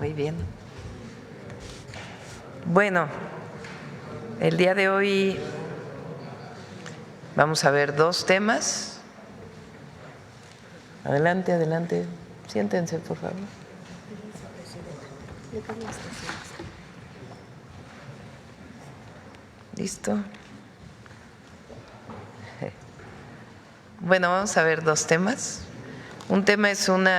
Muy bien. Bueno, el día de hoy vamos a ver dos temas. Adelante, adelante. Siéntense, por favor. ¿Listo? Bueno, vamos a ver dos temas. Un tema es un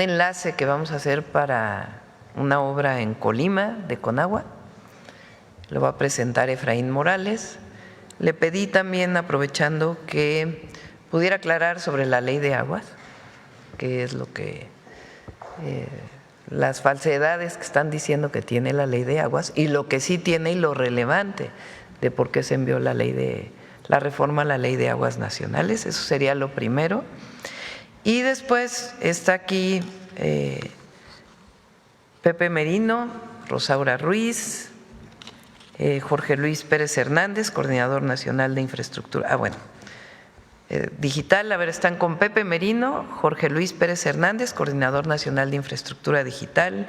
enlace que vamos a hacer para una obra en Colima de Conagua. Lo va a presentar Efraín Morales. Le pedí también, aprovechando, que pudiera aclarar sobre la ley de aguas, qué es lo que las falsedades que están diciendo que tiene la ley de aguas y lo que sí tiene y lo relevante de por qué se envió la reforma a la ley de aguas nacionales. Eso sería lo primero. Y después está aquí Pepe Merino, Rosaura Ruiz, Jorge Luis Pérez Hernández, coordinador nacional de infraestructura. Digital, están con Pepe Merino, Jorge Luis Pérez Hernández, coordinador nacional de infraestructura digital,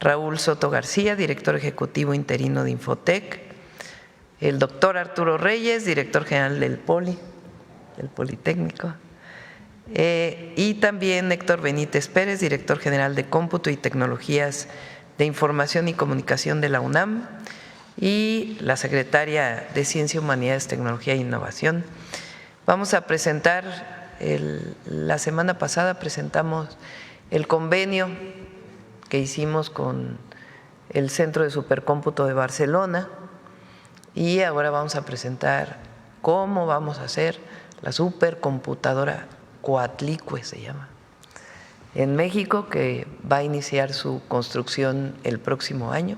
Raúl Soto García, director ejecutivo interino de Infotec, el doctor Arturo Reyes, director general del Politécnico, y también Héctor Benítez Pérez, director general de Cómputo y Tecnologías de Información y Comunicación de la UNAM, y la secretaria de Ciencia, Humanidades, Tecnología e Innovación. Vamos a presentar, la semana pasada presentamos el convenio que hicimos con el Centro de Supercómputo de Barcelona y ahora vamos a presentar cómo vamos a hacer la supercomputadora Coatlicue, se llama, en México, que va a iniciar su construcción el próximo año.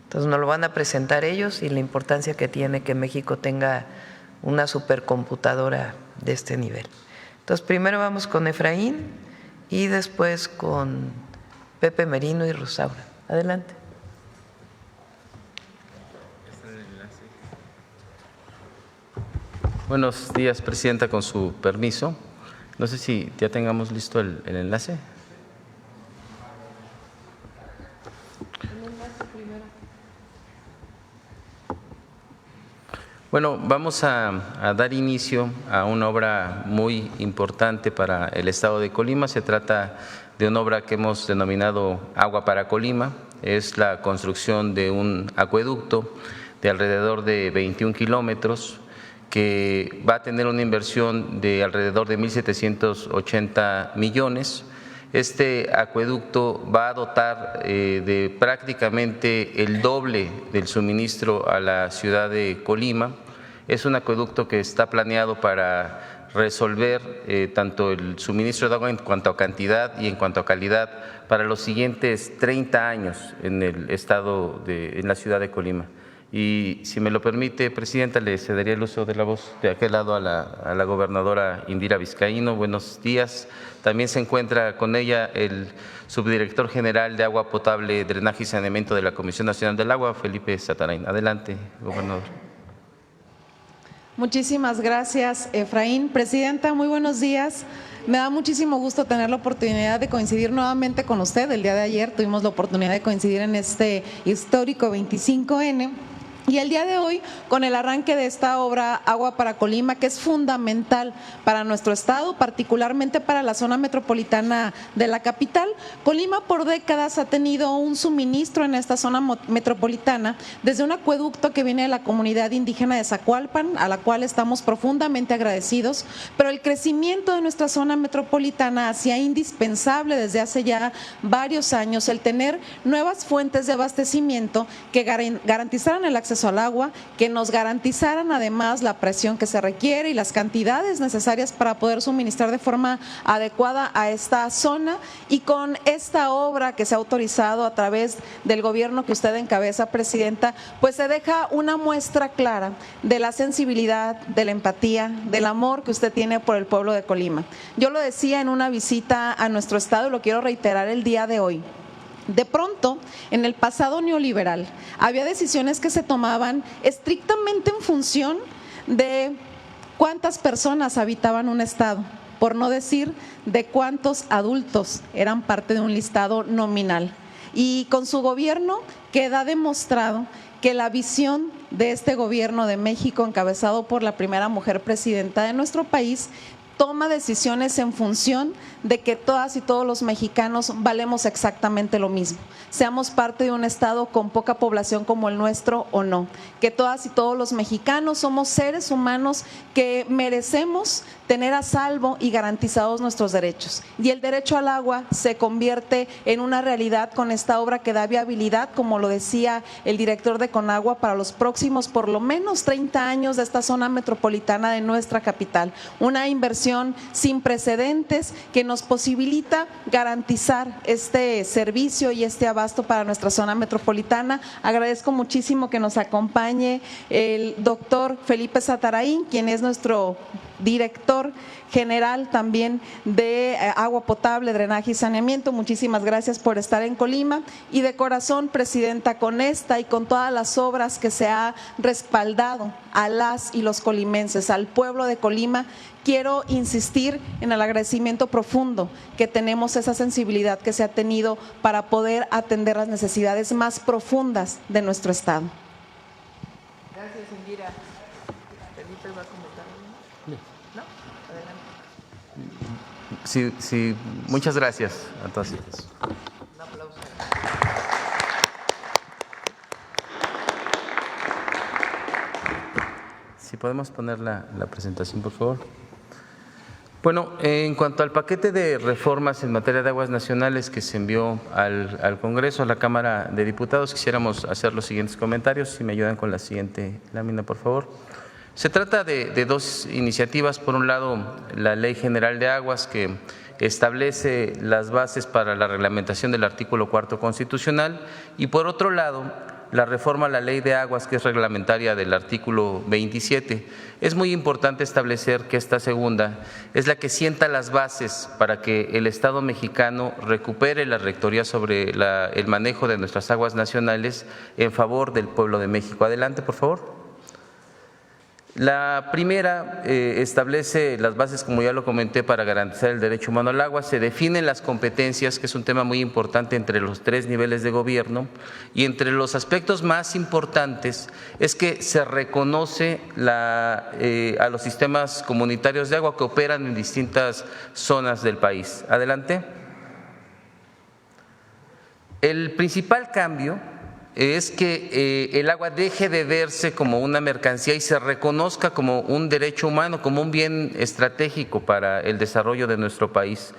Entonces nos lo van a presentar ellos y la importancia que tiene que México tenga una supercomputadora de este nivel. Entonces primero vamos con Efraín y después con Pepe Merino y Rosaura. Adelante. Buenos días, Presidenta, con su permiso. No sé si ya tengamos listo el enlace. Bueno, vamos a dar inicio a una obra muy importante para el estado de Colima. Se trata de una obra que hemos denominado Agua para Colima. Es la construcción de un acueducto de alrededor de 21 kilómetros que va a tener una inversión de alrededor de 1.780 millones. Este acueducto va a dotar de prácticamente el doble del suministro a la ciudad de Colima. Es un acueducto que está planeado para resolver tanto el suministro de agua en cuanto a cantidad y en cuanto a calidad para los siguientes 30 años en el estado en la ciudad de Colima. Y si me lo permite, Presidenta, le cedería el uso de la voz de aquel lado a la gobernadora Indira Vizcaíno. Buenos días. También se encuentra con ella el subdirector general de Agua Potable, Drenaje y Saneamiento de la Comisión Nacional del Agua, Felipe Satarain. Adelante, gobernador. Muchísimas gracias, Efraín. Presidenta, muy buenos días. Me da muchísimo gusto tener la oportunidad de coincidir nuevamente con usted. El día de ayer tuvimos la oportunidad de coincidir en este histórico 25N. Y el día de hoy, con el arranque de esta obra Agua para Colima, que es fundamental para nuestro estado, particularmente para la zona metropolitana de la capital. Colima por décadas ha tenido un suministro en esta zona metropolitana desde un acueducto que viene de la comunidad indígena de Zacualpan, a la cual estamos profundamente agradecidos, pero el crecimiento de nuestra zona metropolitana hacía indispensable desde hace ya varios años el tener nuevas fuentes de abastecimiento que garantizaran el acceso al agua, que nos garantizaran además la presión que se requiere y las cantidades necesarias para poder suministrar de forma adecuada a esta zona. Y con esta obra que se ha autorizado a través del gobierno que usted encabeza, Presidenta, pues se deja una muestra clara de la sensibilidad, de la empatía, del amor que usted tiene por el pueblo de Colima. Yo lo decía en una visita a nuestro estado y lo quiero reiterar el día de hoy. De pronto, en el pasado neoliberal, había decisiones que se tomaban estrictamente en función de cuántas personas habitaban un estado. por no decir de cuántos adultos eran parte de un listado nominal. Y con su gobierno queda demostrado que la visión de este gobierno de México, encabezado por la primera mujer presidenta de nuestro país, toma decisiones en función de que todas y todos los mexicanos valemos exactamente lo mismo, seamos parte de un estado con poca población como el nuestro o no, que todas y todos los mexicanos somos seres humanos que merecemos tener a salvo y garantizados nuestros derechos. Y el derecho al agua se convierte en una realidad con esta obra que da viabilidad, como lo decía el director de Conagua, para los próximos por lo menos 30 años de esta zona metropolitana de nuestra capital. Una inversión sin precedentes que nos posibilita garantizar este servicio y este abasto para nuestra zona metropolitana. Agradezco muchísimo que nos acompañe el doctor Felipe Zatarain, quien es nuestro director general también de agua potable, drenaje y saneamiento. Muchísimas gracias por estar en Colima. Y de corazón, Presidenta, con esta y con todas las obras que se ha respaldado a las y los colimenses, al pueblo de Colima, quiero insistir en el agradecimiento profundo que tenemos, esa sensibilidad que se ha tenido para poder atender las necesidades más profundas de nuestro estado. Gracias, Indira. Felipe va a comentar. ¿No? Adelante. Sí, muchas gracias a todas ustedes. Un aplauso. Si podemos poner la presentación, por favor. Bueno, en cuanto al paquete de reformas en materia de aguas nacionales que se envió al Congreso, a la Cámara de Diputados, quisiéramos hacer los siguientes comentarios. Si me ayudan con la siguiente lámina, por favor. Se trata de dos iniciativas. Por un lado, la Ley General de Aguas, que establece las bases para la reglamentación del artículo 4 constitucional, y por otro lado, la reforma a la Ley de Aguas, que es reglamentaria del artículo 27. Es muy importante establecer que esta segunda es la que sienta las bases para que el Estado mexicano recupere la rectoría sobre el manejo de nuestras aguas nacionales en favor del pueblo de México. Adelante, por favor. La primera establece las bases, como ya lo comenté, para garantizar el derecho humano al agua. Se definen las competencias, que es un tema muy importante entre los tres niveles de gobierno, y entre los aspectos más importantes es que se reconoce a los sistemas comunitarios de agua que operan en distintas zonas del país. Adelante. El principal cambio es que el agua deje de verse como una mercancía y se reconozca como un derecho humano, como un bien estratégico para el desarrollo de nuestro país.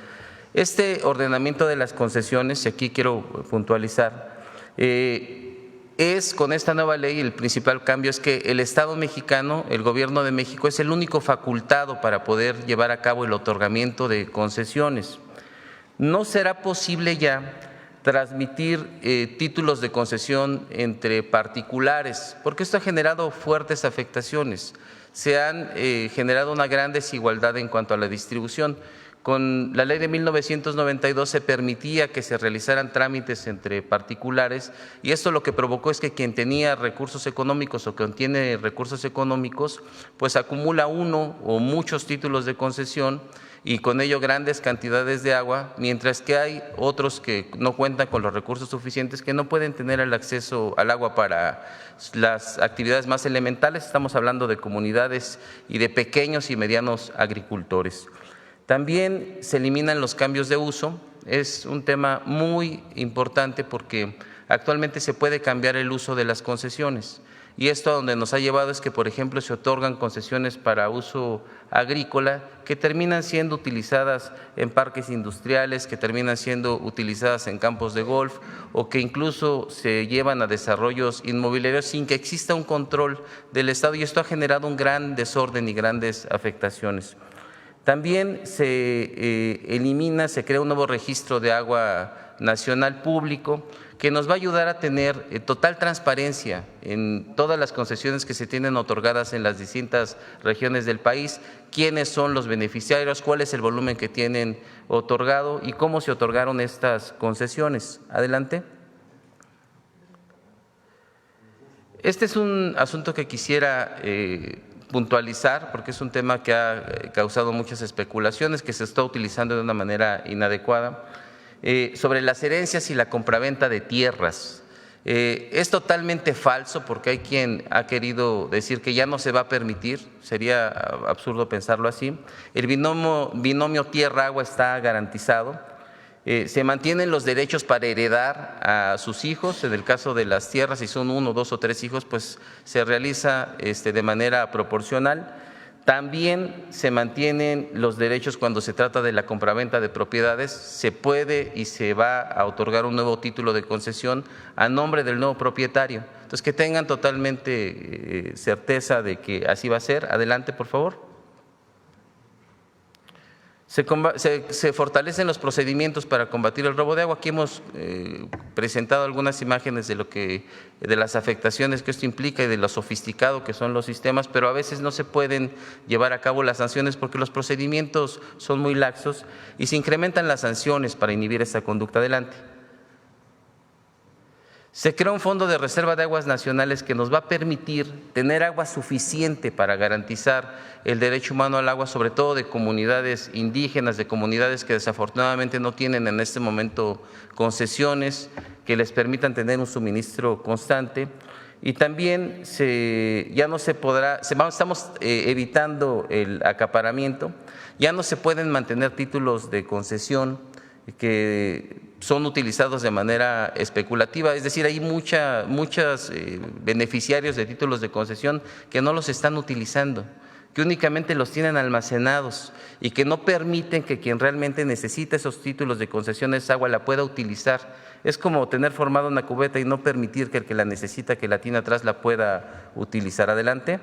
Este ordenamiento de las concesiones, y aquí quiero puntualizar, es con esta nueva ley el principal cambio es que el Estado mexicano, el Gobierno de México, es el único facultado para poder llevar a cabo el otorgamiento de concesiones. No será posible ya transmitir títulos de concesión entre particulares, porque esto ha generado fuertes afectaciones. Se han generado una gran desigualdad en cuanto a la distribución. Con la ley de 1992 se permitía que se realizaran trámites entre particulares, y esto lo que provocó es que quien tenía recursos económicos o quien tiene recursos económicos pues acumula uno o muchos títulos de concesión y con ello grandes cantidades de agua, mientras que hay otros que no cuentan con los recursos suficientes, que no pueden tener el acceso al agua para las actividades más elementales. Estamos hablando de comunidades y de pequeños y medianos agricultores. También se eliminan los cambios de uso. Es un tema muy importante porque actualmente se puede cambiar el uso de las concesiones. Y esto a donde nos ha llevado es que, por ejemplo, se otorgan concesiones para uso agrícola que terminan siendo utilizadas en parques industriales, que terminan siendo utilizadas en campos de golf o que incluso se llevan a desarrollos inmobiliarios sin que exista un control del Estado, y esto ha generado un gran desorden y grandes afectaciones. También se crea un nuevo registro de agua nacional público que nos va a ayudar a tener total transparencia en todas las concesiones que se tienen otorgadas en las distintas regiones del país, quiénes son los beneficiarios, cuál es el volumen que tienen otorgado y cómo se otorgaron estas concesiones. Adelante. Este es un asunto que quisiera puntualizar, porque es un tema que ha causado muchas especulaciones, que se está utilizando de una manera inadecuada, sobre las herencias y la compraventa de tierras. Es totalmente falso, porque hay quien ha querido decir que ya no se va a permitir, sería absurdo pensarlo así. El binomio tierra-agua está garantizado. Se mantienen los derechos para heredar a sus hijos. En el caso de las tierras, si son 1, 2 o 3 hijos, pues se realiza de manera proporcional. También se mantienen los derechos cuando se trata de la compraventa de propiedades. Se puede y se va a otorgar un nuevo título de concesión a nombre del nuevo propietario. Entonces, que tengan totalmente certeza de que así va a ser. Adelante, por favor. Se fortalecen los procedimientos para combatir el robo de agua. Aquí hemos presentado algunas imágenes de las afectaciones que esto implica y de lo sofisticado que son los sistemas, pero a veces no se pueden llevar a cabo las sanciones porque los procedimientos son muy laxos y se incrementan las sanciones para inhibir esta conducta. Adelante. Se crea un fondo de reserva de aguas nacionales que nos va a permitir tener agua suficiente para garantizar el derecho humano al agua, sobre todo de comunidades indígenas, de comunidades que desafortunadamente no tienen en este momento concesiones que les permitan tener un suministro constante. Y también estamos evitando el acaparamiento, ya no se pueden mantener títulos de concesión que son utilizados de manera especulativa, es decir, hay muchos beneficiarios de títulos de concesión que no los están utilizando, que únicamente los tienen almacenados y que no permiten que quien realmente necesita esos títulos de concesión, esa agua, la pueda utilizar. Es como tener formada una cubeta y no permitir que el que la necesita, que la tiene atrás, la pueda utilizar. Adelante.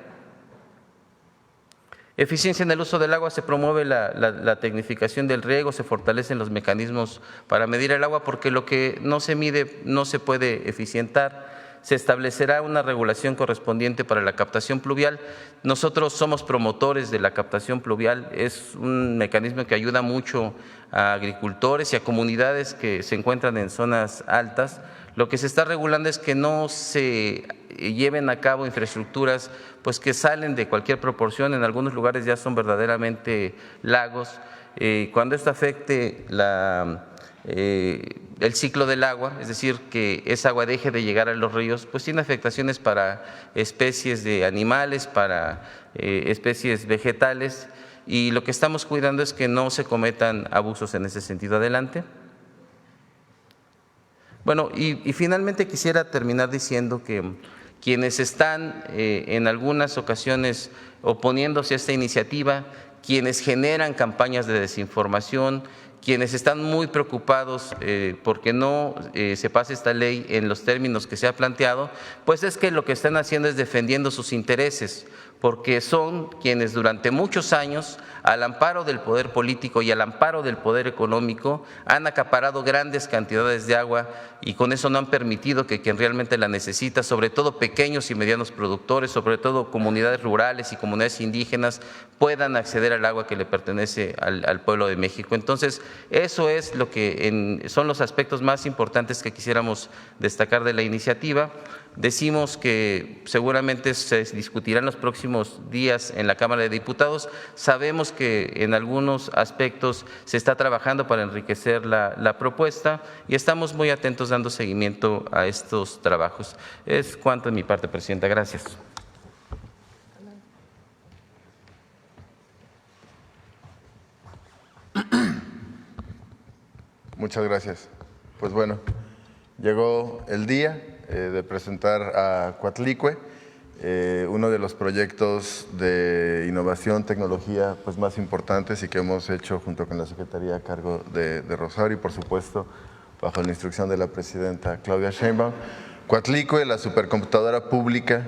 Eficiencia en el uso del agua. Se promueve la tecnificación del riego, se fortalecen los mecanismos para medir el agua, porque lo que no se mide no se puede eficientar. Se establecerá una regulación correspondiente para la captación pluvial. Nosotros somos promotores de la captación pluvial, es un mecanismo que ayuda mucho a agricultores y a comunidades que se encuentran en zonas altas. Lo que se está regulando es que no se lleven a cabo infraestructuras pues que salen de cualquier proporción. En algunos lugares ya son verdaderamente lagos. Cuando esto afecte el ciclo del agua, es decir, que esa agua deje de llegar a los ríos, pues tiene afectaciones para especies de animales, para especies vegetales, y lo que estamos cuidando es que no se cometan abusos en ese sentido. Adelante. Bueno, y finalmente quisiera terminar diciendo que quienes están en algunas ocasiones oponiéndose a esta iniciativa, quienes generan campañas de desinformación, quienes están muy preocupados porque no se pase esta ley en los términos que se ha planteado, pues es que lo que están haciendo es defendiendo sus intereses, porque son quienes durante muchos años, al amparo del poder político y al amparo del poder económico, han acaparado grandes cantidades de agua y con eso no han permitido que quien realmente la necesita, sobre todo pequeños y medianos productores, sobre todo comunidades rurales y comunidades indígenas, puedan acceder al agua que le pertenece al pueblo de México. Entonces, eso es lo que son los aspectos más importantes que quisiéramos destacar de la iniciativa. Decimos que seguramente se discutirá en los próximos días en la Cámara de Diputados. Sabemos que en algunos aspectos se está trabajando para enriquecer la propuesta y estamos muy atentos dando seguimiento a estos trabajos. Es cuanto de mi parte, Presidenta. Gracias. Muchas gracias. Pues bueno, llegó el día de presentar a Coatlicue, uno de los proyectos de innovación, tecnología pues más importantes y que hemos hecho junto con la Secretaría a cargo de Rosario y por supuesto bajo la instrucción de la presidenta Claudia Sheinbaum. Coatlicue, la supercomputadora pública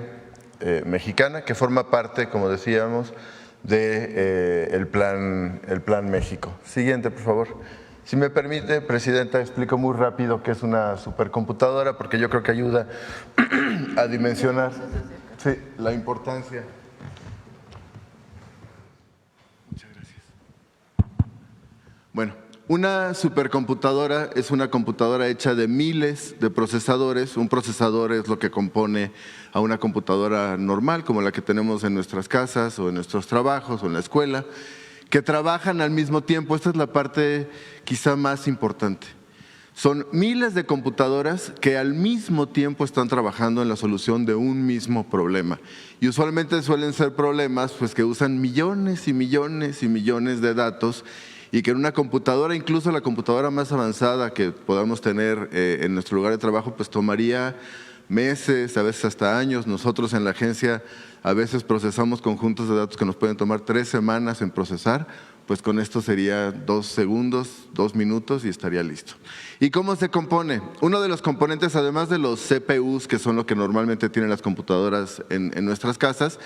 mexicana que forma parte, como decíamos, de el Plan México. Siguiente, por favor. Si me permite, Presidenta, explico muy rápido qué es una supercomputadora porque yo creo que ayuda a dimensionar la importancia. Muchas gracias. Bueno, Una supercomputadora es una computadora hecha de miles de procesadores. Un procesador es lo que compone a una computadora normal, como la que tenemos en nuestras casas o en nuestros trabajos o en la escuela, que trabajan al mismo tiempo. Esta es la parte quizá más importante. Son miles de computadoras que al mismo tiempo están trabajando en la solución de un mismo problema. Y usualmente suelen ser problemas pues, que usan millones y millones y millones de datos, y que en una computadora, incluso la computadora más avanzada que podamos tener en nuestro lugar de trabajo, pues tomaría meses, a veces hasta años. Nosotros en la agencia a veces procesamos conjuntos de datos que nos pueden tomar 3 semanas en procesar, pues con esto sería 2 segundos, 2 minutos y estaría listo. ¿Y cómo se compone? Uno de los componentes, además de los CPUs, que son lo que normalmente tienen las computadoras en nuestras casas,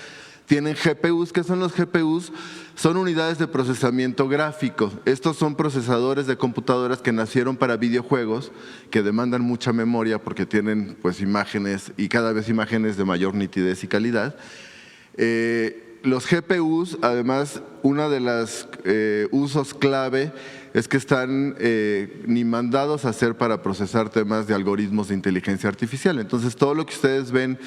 tienen GPUs. ¿Qué son los GPUs? Son unidades de procesamiento gráfico. Estos son procesadores de computadoras que nacieron para videojuegos, que demandan mucha memoria porque tienen pues, imágenes y cada vez imágenes de mayor nitidez y calidad. Los GPUs, además, uno de los usos clave es que están ni mandados a hacer para procesar temas de algoritmos de inteligencia artificial. Entonces, todo lo que ustedes ven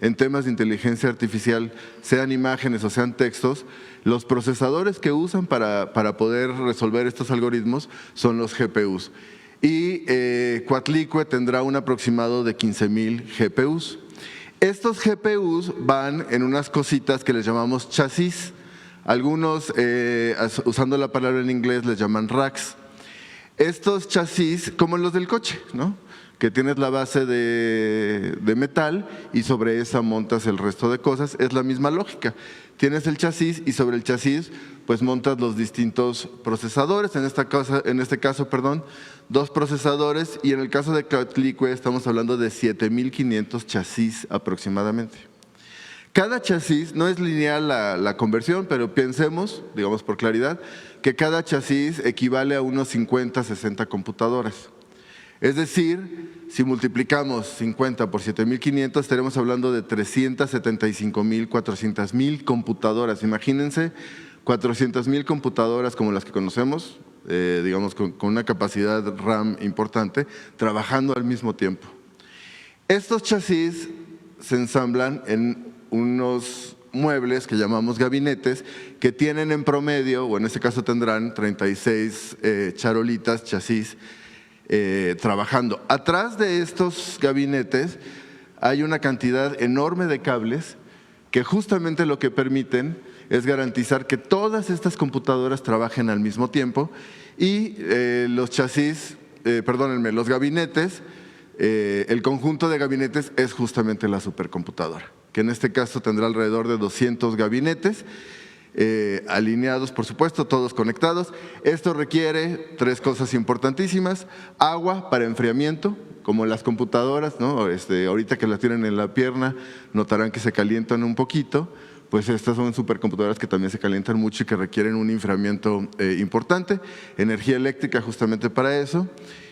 en temas de inteligencia artificial, sean imágenes o sean textos, los procesadores que usan para poder resolver estos algoritmos son los GPUs. Y Coatlicue tendrá un aproximado de 15,000 GPUs. Estos GPUs van en unas cositas que les llamamos chasis. Algunos, usando la palabra en inglés, les llaman racks. Estos chasis, como los del coche, ¿no?, que tienes la base de metal y sobre esa montas el resto de cosas, es la misma lógica. Tienes el chasis y sobre el chasis pues montas los distintos procesadores, en este caso, 2 procesadores, y en el caso de Coatlicue estamos hablando de 7,500 chasis aproximadamente. Cada chasis, no es lineal la conversión, pero pensemos, digamos por claridad, que cada chasis equivale a unos 50, 60 computadoras. Es decir, si multiplicamos 50 por 7,500, estaremos hablando de 375,000, 400,000 computadoras. Imagínense 400,000 computadoras como las que conocemos, digamos con una capacidad RAM importante, trabajando al mismo tiempo. Estos chasis se ensamblan en unos muebles que llamamos gabinetes, que tienen en promedio, o en este caso tendrán 36 charolitas, chasis, trabajando. Atrás de estos gabinetes hay una cantidad enorme de cables que justamente lo que permiten es garantizar que todas estas computadoras trabajen al mismo tiempo y los chasis, los gabinetes, el conjunto de gabinetes es justamente la supercomputadora, que en este caso tendrá alrededor de 200 gabinetes, alineados, por supuesto, todos conectados. Esto requiere 3 cosas importantísimas: agua para enfriamiento, como las computadoras, ¿no? Ahorita que las tienen en la pierna notarán que se calientan un poquito, pues estas son supercomputadoras que también se calientan mucho y que requieren un enfriamiento importante, energía eléctrica justamente para eso,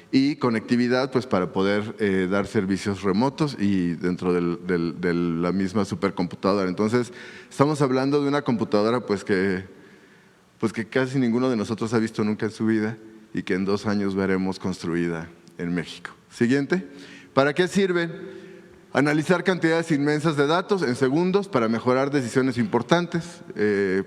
y conectividad pues para poder dar servicios remotos y dentro de la misma supercomputadora. Entonces estamos hablando de una computadora pues que casi ninguno de nosotros ha visto nunca en su vida y que en 2 años veremos construida en México. Siguiente. ¿Para qué sirve? Analizar cantidades inmensas de datos en segundos para mejorar decisiones importantes.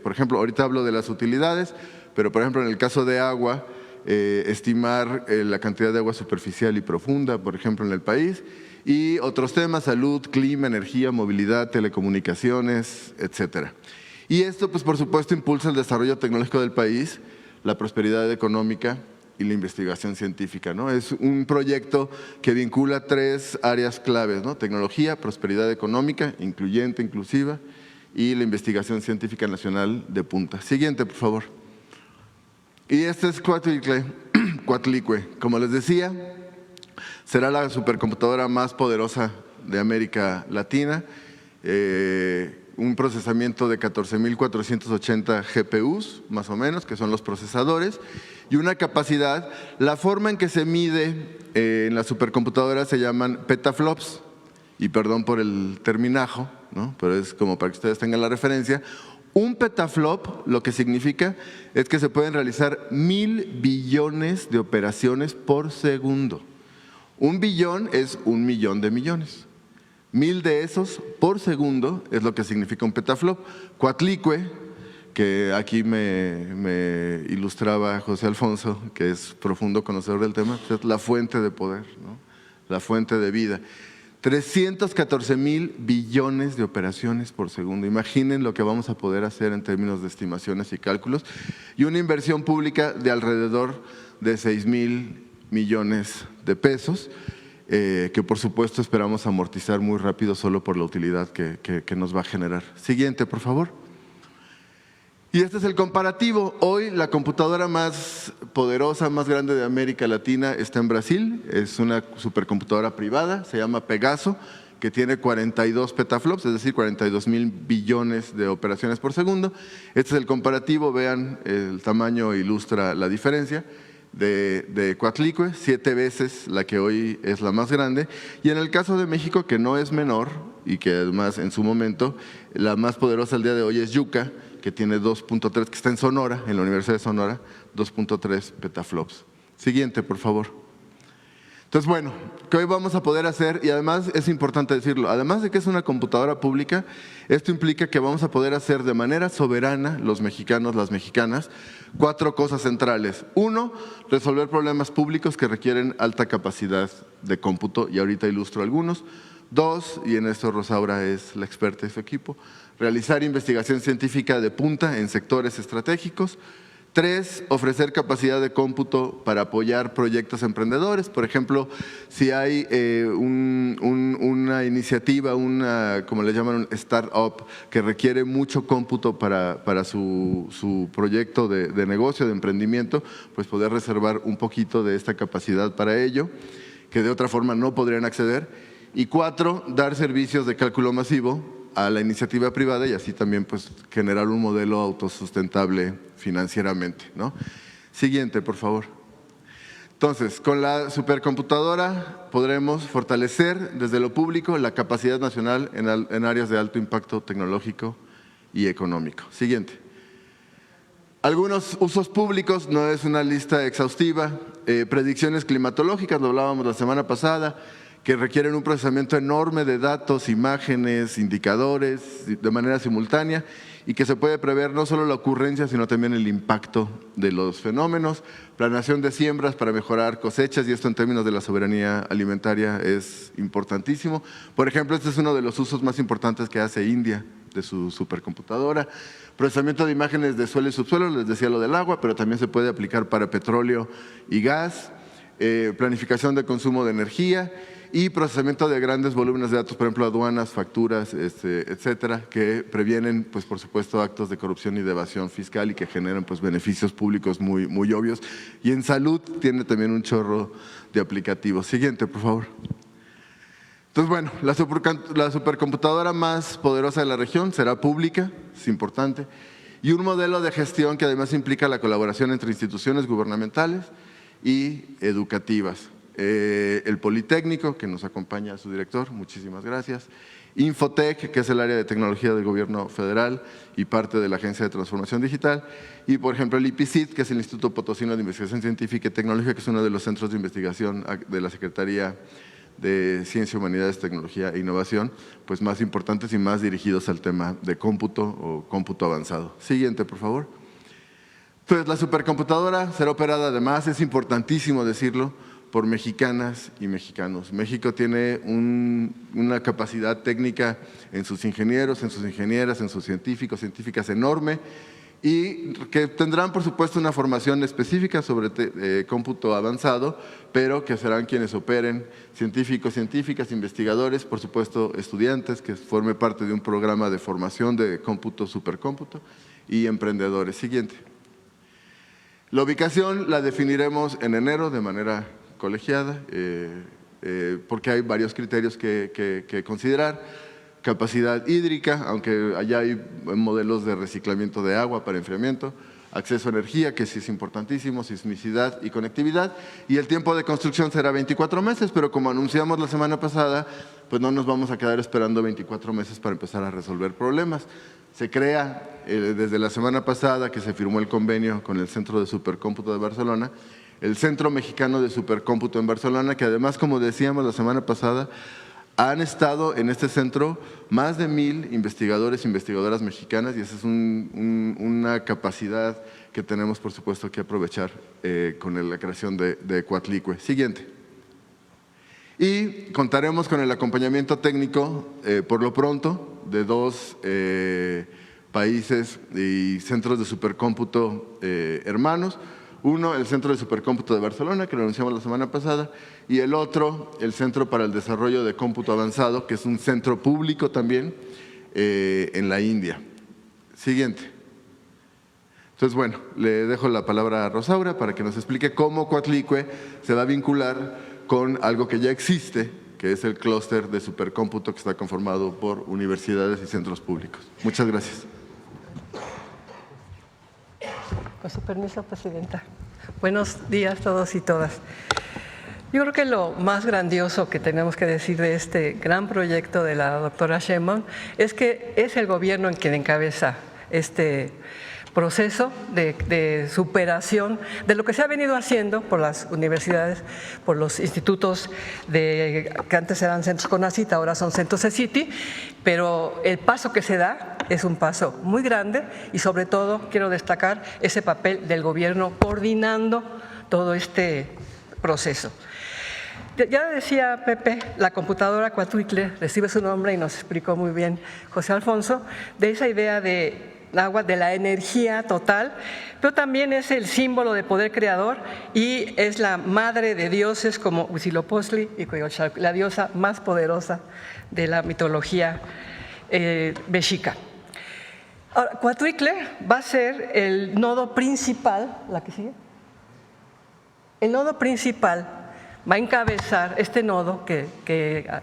Por ejemplo, ahorita hablo de las utilidades, pero por ejemplo en el caso de agua, estimar la cantidad de agua superficial y profunda, por ejemplo, en el país, y otros temas: salud, clima, energía, movilidad, telecomunicaciones, etcétera. Y esto, pues por supuesto, impulsa el desarrollo tecnológico del país, la prosperidad económica y la investigación científica, ¿no? Es un proyecto que vincula 3 áreas claves, ¿no? Tecnología, prosperidad económica, incluyente, inclusiva, y la investigación científica nacional de punta. Siguiente, por favor. Y este es Coatlicue. Como les decía, será la supercomputadora más poderosa de América Latina, un procesamiento de 14,480 GPUs, más o menos, que son los procesadores, y una capacidad. La forma en que se mide en la supercomputadora se llaman petaflops, y perdón por el terminajo, ¿no?, pero es como para que ustedes tengan la referencia. Un petaflop lo que significa es que se pueden realizar 1000 billones de operaciones por segundo. 1 billón es 1 millón de millones. 1000 de esos por segundo es lo que significa un petaflop. Coatlicue, que aquí me ilustraba José Alfonso, que es profundo conocedor del tema, es la fuente de poder, ¿no? La fuente de vida. 314,000 billones de operaciones por segundo. Imaginen lo que vamos a poder hacer en términos de estimaciones y cálculos. Y una inversión pública de alrededor de 6,000 millones de pesos, que por supuesto esperamos amortizar muy rápido solo por la utilidad que nos va a generar. Siguiente, por favor. Y este es el comparativo. Hoy la computadora más poderosa, más grande de América Latina está en Brasil. Es una supercomputadora privada, se llama Pegaso, que tiene 42 petaflops, es decir, 42,000 billones de operaciones por segundo. Este es el comparativo, vean, el tamaño ilustra la diferencia de Coatlicue, 7 veces la que hoy es la más grande. Y en el caso de México, que no es menor y que además en su momento la más poderosa al día de hoy es Yucca, que tiene 2.3, que está en Sonora, en la Universidad de Sonora, 2.3 petaflops. Siguiente, por favor. Entonces, bueno, ¿qué hoy vamos a poder hacer? Y además es importante decirlo, además de que es una computadora pública, esto implica que vamos a poder hacer de manera soberana, los mexicanos, las mexicanas, 4 cosas centrales. 1, resolver problemas públicos que requieren alta capacidad de cómputo, y ahorita ilustro algunos. 2, y en esto Rosaura es la experta de su equipo, realizar investigación científica de punta en sectores estratégicos. 3, ofrecer capacidad de cómputo para apoyar proyectos emprendedores. Por ejemplo, si hay una iniciativa, como le llaman, un startup, que requiere mucho cómputo para su proyecto de negocio, de emprendimiento, pues poder reservar un poquito de esta capacidad para ello, que de otra forma no podrían acceder. Y 4, dar servicios de cálculo masivo a la iniciativa privada y así también pues generar un modelo autosustentable financieramente, ¿no? Siguiente, por favor. Entonces, con la supercomputadora podremos fortalecer desde lo público la capacidad nacional en áreas de alto impacto tecnológico y económico. Siguiente. Algunos usos públicos, no es una lista exhaustiva, predicciones climatológicas, lo hablábamos la semana pasada, que requieren un procesamiento enorme de datos, imágenes, indicadores de manera simultánea y que se puede prever no solo la ocurrencia, sino también el impacto de los fenómenos. Planeación de siembras para mejorar cosechas, y esto en términos de la soberanía alimentaria es importantísimo. Por ejemplo, este es uno de los usos más importantes que hace India de su supercomputadora. Procesamiento de imágenes de suelo y subsuelo, les decía lo del agua, pero también se puede aplicar para petróleo y gas. Planificación de consumo de energía y procesamiento de grandes volúmenes de datos, por ejemplo, aduanas, facturas, etcétera, que previenen, pues, por supuesto, actos de corrupción y de evasión fiscal y que generan pues, beneficios públicos muy, muy obvios. Y en salud tiene también un chorro de aplicativos. Siguiente, por favor. Entonces, bueno, la supercomputadora más poderosa de la región será pública, es importante, y un modelo de gestión que además implica la colaboración entre instituciones gubernamentales y educativas. El Politécnico, que nos acompaña su director, muchísimas gracias. Infotec, que es el área de tecnología del gobierno federal y parte de la Agencia de Transformación Digital. Y, por ejemplo, el IPCIT, que es el Instituto Potosino de Investigación Científica y Tecnológica, que es uno de los centros de investigación de la Secretaría de Ciencia, Humanidades, Tecnología e Innovación, pues más importantes y más dirigidos al tema de cómputo o cómputo avanzado. Siguiente, por favor. Entonces, la supercomputadora será operada, además, es importantísimo decirlo, por mexicanas y mexicanos. México tiene una capacidad técnica en sus ingenieros, en sus ingenieras, en sus científicos, científicas enorme, y que tendrán, por supuesto, una formación específica sobre cómputo avanzado, pero que serán quienes operen, científicos, científicas, investigadores, por supuesto, estudiantes, que formen parte de un programa de formación de cómputo, supercómputo, y emprendedores. Siguiente. La ubicación la definiremos en enero de manera colegiada, porque hay varios criterios que considerar. Capacidad hídrica, aunque allá hay modelos de reciclamiento de agua para enfriamiento. acceso a energía, que sí es importantísimo, sismicidad y conectividad, y el tiempo de construcción será 24 meses, pero como anunciamos la semana pasada, pues no nos vamos a quedar esperando 24 meses para empezar a resolver problemas. Se crea desde la semana pasada que se firmó el convenio con el Centro de Supercómputo de Barcelona, el Centro Mexicano de Supercómputo en Barcelona, que además, como decíamos la semana pasada, han estado en este centro más de 1000 investigadores e investigadoras mexicanas, y esa es una capacidad que tenemos, por supuesto, que aprovechar con la creación de Coatlicue. Siguiente. Y contaremos con el acompañamiento técnico, por lo pronto, de 2 países y centros de supercómputo hermanos. Uno, el Centro de Supercómputo de Barcelona, que lo anunciamos la semana pasada, y el otro, el Centro para el Desarrollo de Cómputo Avanzado, que es un centro público también en la India. Siguiente. Entonces, bueno, le dejo la palabra a Rosaura para que nos explique cómo Coatlicue se va a vincular con algo que ya existe, que es el clúster de supercómputo que está conformado por universidades y centros públicos. Muchas gracias. Con su permiso, Presidenta. Buenos días a todos y todas. Yo creo que lo más grandioso que tenemos que decir de este gran proyecto de la doctora Sheinbaum es que es el gobierno en quien encabeza este proceso de superación de lo que se ha venido haciendo por las universidades, por los institutos que antes eran centros CONACYT, ahora son centros CECITI, pero el paso que se da es un paso muy grande y sobre todo quiero destacar ese papel del gobierno coordinando todo este proceso. Ya decía Pepe, la computadora Coatlicue recibe su nombre y nos explicó muy bien José Alfonso, de esa idea de agua, de la energía total, pero también es el símbolo de poder creador y es la madre de dioses como Huitzilopochtli y Coyolxauhqui, la diosa más poderosa de la mitología mexica. Ahora, Coatlicue va a ser el nodo principal, ¿la que sigue? El nodo principal va a encabezar este nodo que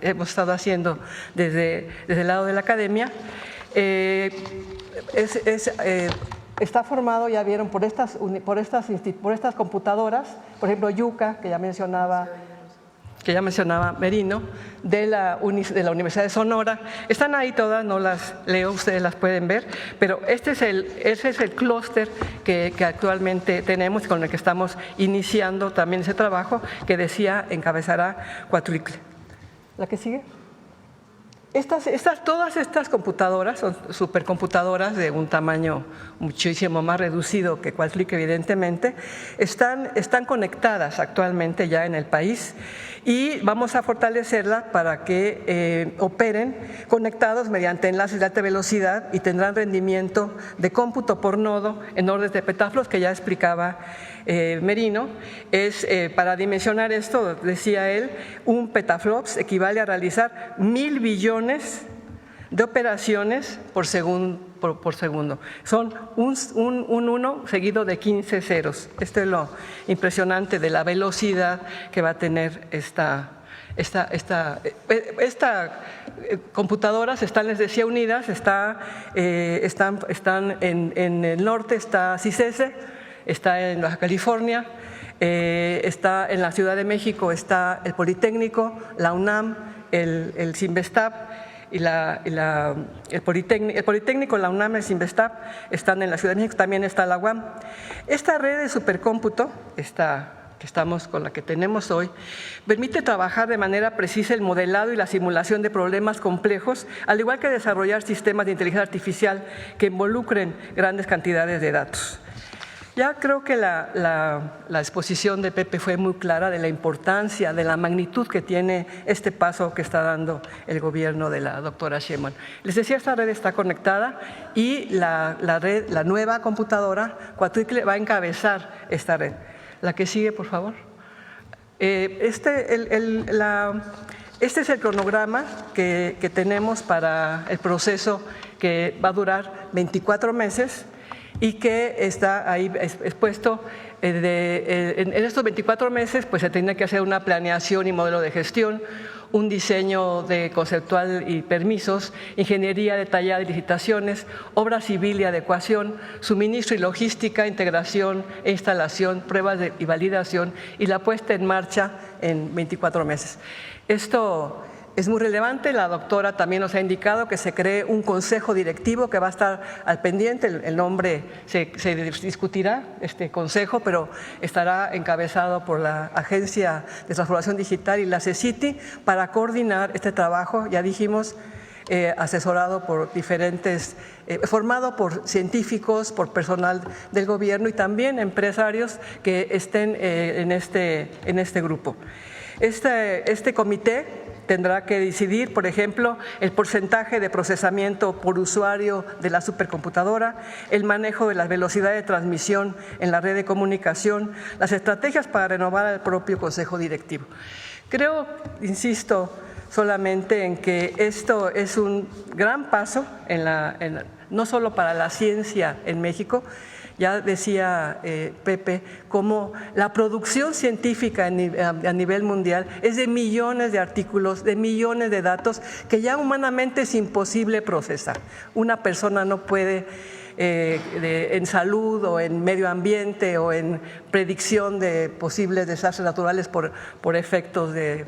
hemos estado haciendo desde el lado de la academia. Está formado, ya vieron, por estas computadoras, por ejemplo, Yucca, que ya mencionaba Merino, de la Universidad de Sonora. Están ahí todas, no las leo, ustedes las pueden ver, pero ese es el clúster que actualmente tenemos, con el que estamos iniciando también ese trabajo, que decía encabezará Coatlicue. ¿La que sigue? Todas estas computadoras son supercomputadoras de un tamaño muchísimo más reducido que Coatlicue, evidentemente. Están conectadas actualmente ya en el país y vamos a fortalecerla para que operen conectados mediante enlaces de alta velocidad y tendrán rendimiento de cómputo por nodo en órdenes de petaflops, que ya explicaba Merino. Para dimensionar esto, decía él, un petaflops equivale a realizar 1000 billones de operaciones por segundo. Son un 1 seguido de 15 ceros. Esto es lo impresionante de la velocidad que va a tener esta computadoras. Están, les decía, unidas. Están en el norte, está CICESE, está en Baja California, está en la Ciudad de México, está el Politécnico, la UNAM, el CINVESTAB y el Politécnico, la UNAM y el CINVESTAB están en la Ciudad de México, también está la UAM. Esta red de supercómputo, con la que tenemos hoy, permite trabajar de manera precisa el modelado y la simulación de problemas complejos, al igual que desarrollar sistemas de inteligencia artificial que involucren grandes cantidades de datos. Ya creo que la exposición de Pepe fue muy clara de la importancia, de la magnitud que tiene este paso que está dando el gobierno de la doctora Sheinbaum. Les decía, esta red está conectada y la nueva computadora Coatlicue va a encabezar esta red. La que sigue, por favor. Este es el cronograma que tenemos para el proceso, que va a durar 24 meses. Y que está ahí expuesto. En estos 24 meses pues se tiene que hacer una planeación y modelo de gestión, un diseño de conceptual y permisos, ingeniería detallada y licitaciones, obra civil y adecuación, suministro y logística, integración e instalación, pruebas y validación y la puesta en marcha en 24 meses. Esto es muy relevante. La doctora también nos ha indicado que se cree un consejo directivo que va a estar al pendiente. El nombre se discutirá, este consejo, pero estará encabezado por la Agencia de Transformación Digital y la CECITI para coordinar este trabajo, ya dijimos, asesorado por diferentes, formado por científicos, por personal del gobierno y también empresarios que estén en este grupo. Este comité tendrá que decidir, por ejemplo, el porcentaje de procesamiento por usuario de la supercomputadora, el manejo de la velocidad de transmisión en la red de comunicación, las estrategias para renovar al propio Consejo Directivo. Creo, insisto, solamente en que esto es un gran paso no solo para la ciencia en México. Ya decía Pepe, cómo la producción científica a nivel mundial es de millones de artículos, de millones de datos que ya humanamente es imposible procesar. Una persona no puede, en salud o en medio ambiente o en predicción de posibles desastres naturales por efectos de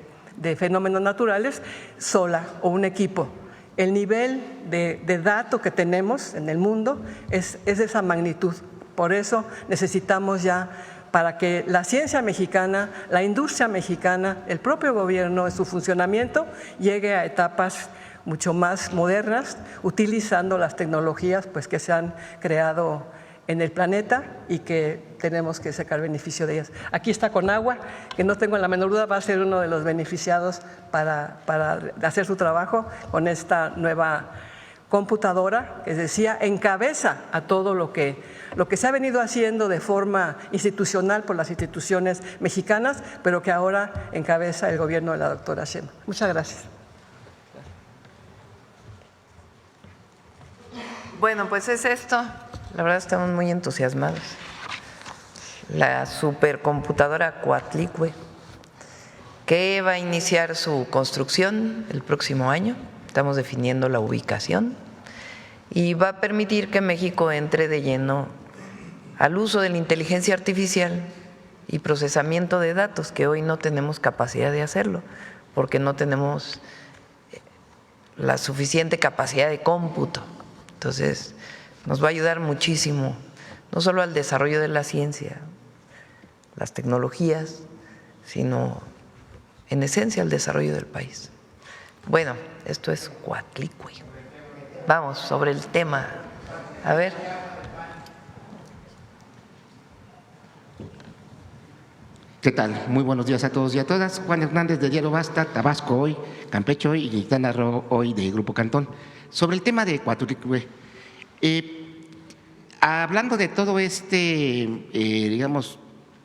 fenómenos naturales, sola o un equipo. El nivel de datos que tenemos en el mundo es de esa magnitud. Por eso necesitamos ya, para que la ciencia mexicana, la industria mexicana, el propio gobierno en su funcionamiento llegue a etapas mucho más modernas, utilizando las tecnologías pues, que se han creado en el planeta y que tenemos que sacar beneficio de ellas. Aquí está Conagua, que no tengo la menor duda va a ser uno de los beneficiados para hacer su trabajo con esta nueva computadora, que decía, encabeza a todo lo que se ha venido haciendo de forma institucional por las instituciones mexicanas, pero que ahora encabeza el gobierno de la doctora Sheinbaum. Muchas gracias. Bueno, pues es esto. La verdad estamos muy entusiasmados. La supercomputadora Coatlicue, que va a iniciar su construcción el próximo año. Estamos definiendo la ubicación y va a permitir que México entre de lleno al uso de la inteligencia artificial y procesamiento de datos, que hoy no tenemos capacidad de hacerlo, porque no tenemos la suficiente capacidad de cómputo. Entonces, nos va a ayudar muchísimo, no solo al desarrollo de la ciencia, las tecnologías, sino en esencia al desarrollo del país. Bueno, esto es Coatlicue. Vamos sobre el tema. A ver. ¿Qué tal? Muy buenos días a todos y a todas. Juan Hernández de Diario Basta, Tabasco hoy, Campeche hoy y Quintana Roo hoy de Grupo Cantón. Sobre el tema de Coatlicue, hablando de todo digamos,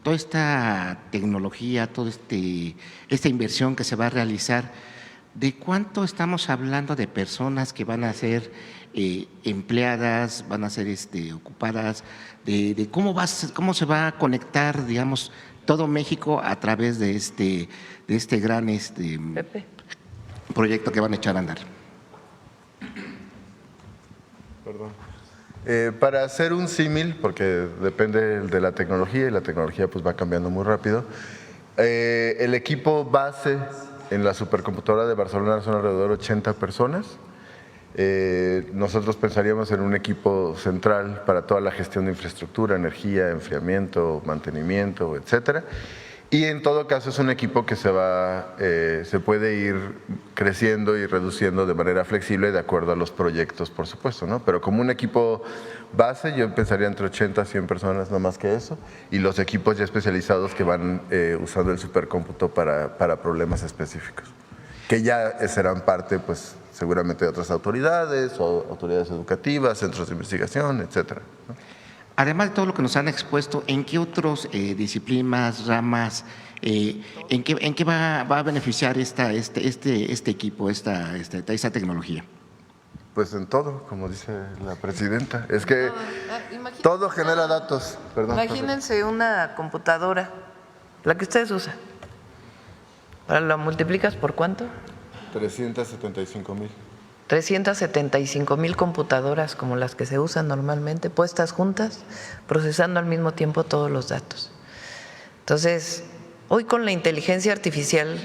toda esta tecnología, toda esta inversión que se va a realizar, ¿de cuánto estamos hablando de personas que van a ser empleadas, van a ser ocupadas, de cómo se va a conectar, digamos, todo México a través de este gran proyecto que van a echar a andar? Perdón. Para hacer un símil, porque depende de la tecnología y la tecnología pues va cambiando muy rápido, el equipo base en la supercomputadora de Barcelona son alrededor de 80 personas. Nosotros pensaríamos en un equipo central para toda la gestión de infraestructura, energía, enfriamiento, mantenimiento, etcétera. Y en todo caso es un equipo que se puede ir creciendo y reduciendo de manera flexible de acuerdo a los proyectos, por supuesto, ¿no? Pero como un equipo base, yo pensaría entre 80 a 100 personas, no más que eso, y los equipos ya especializados que van usando el supercómputo para problemas específicos, que ya serán parte, pues, seguramente de otras autoridades, o autoridades educativas, centros de investigación, etcétera, ¿no? Además de todo lo que nos han expuesto, ¿en qué otras disciplinas, ramas, en qué va a beneficiar este equipo, esta tecnología? Pues en todo, como dice la presidenta. Es que todo genera datos. Perdón, imagínense una computadora, la que ustedes usan, Ahora lo multiplicas por ¿cuánto? 375,000. 375,000 computadoras como las que se usan normalmente, puestas juntas, procesando al mismo tiempo todos los datos. Entonces, hoy con la inteligencia artificial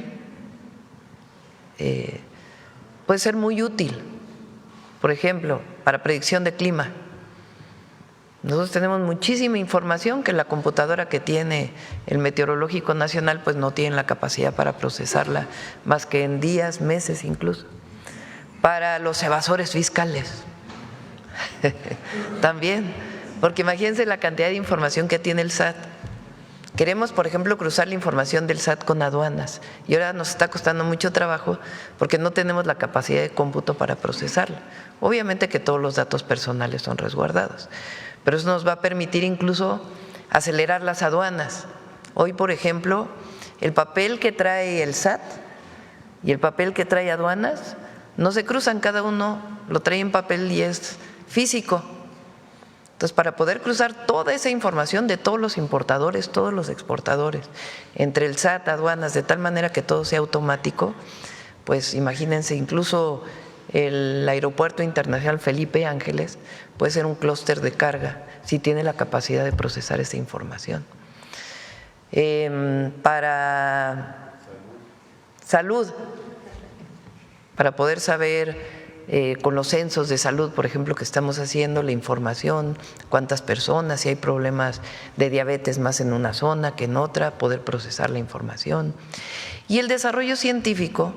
puede ser muy útil, por ejemplo, para predicción de clima. Nosotros tenemos muchísima información que la computadora que tiene el Meteorológico Nacional pues no tiene la capacidad para procesarla más que en días, meses incluso. Para los evasores fiscales también, porque imagínense la cantidad de información que tiene el SAT. Queremos, por ejemplo, cruzar la información del SAT con aduanas y ahora nos está costando mucho trabajo porque no tenemos la capacidad de cómputo para procesarla. Obviamente que todos los datos personales son resguardados, pero eso nos va a permitir incluso acelerar las aduanas. Hoy, por ejemplo, el papel que trae el SAT y el papel que trae aduanas no se cruzan, cada uno lo trae en papel y es físico. Entonces, para poder cruzar toda esa información de todos los importadores, todos los exportadores, entre el SAT, aduanas, de tal manera que todo sea automático, pues imagínense, incluso el Aeropuerto Internacional Felipe Ángeles puede ser un clúster de carga si tiene la capacidad de procesar esa información. Para salud, para poder saber con los censos de salud, por ejemplo, que estamos haciendo, la información, cuántas personas, si hay problemas de diabetes más en una zona que en otra, poder procesar la información. Y el desarrollo científico,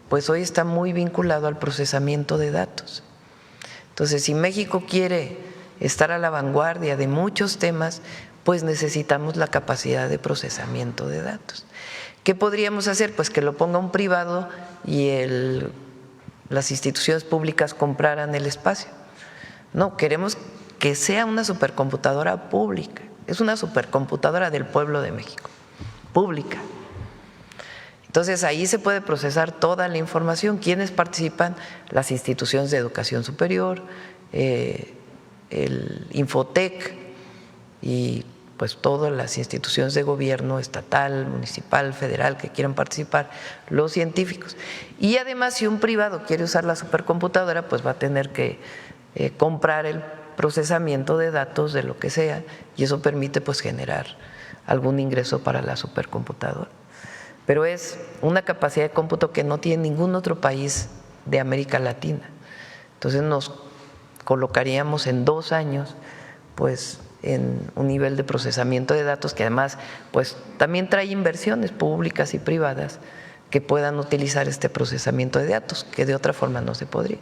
pues hoy está muy vinculado al procesamiento de datos. Entonces, si México quiere estar a la vanguardia de muchos temas, pues necesitamos la capacidad de procesamiento de datos. ¿Qué podríamos hacer? Pues que lo ponga un privado y las instituciones públicas compraran el espacio. No, queremos que sea una supercomputadora pública, es una supercomputadora del pueblo de México, pública. Entonces ahí se puede procesar toda la información. ¿Quiénes participan? Las instituciones de educación superior, el Infotec y pues todas las instituciones de gobierno estatal, municipal, federal que quieran participar, los científicos. Y además, si un privado quiere usar la supercomputadora, pues va a tener que comprar el procesamiento de datos de lo que sea, y eso permite pues generar algún ingreso para la supercomputadora. Pero es una capacidad de cómputo que no tiene ningún otro país de América Latina. Entonces nos colocaríamos en 2 años pues en un nivel de procesamiento de datos que además pues también trae inversiones públicas y privadas que puedan utilizar este procesamiento de datos, que de otra forma no se podría.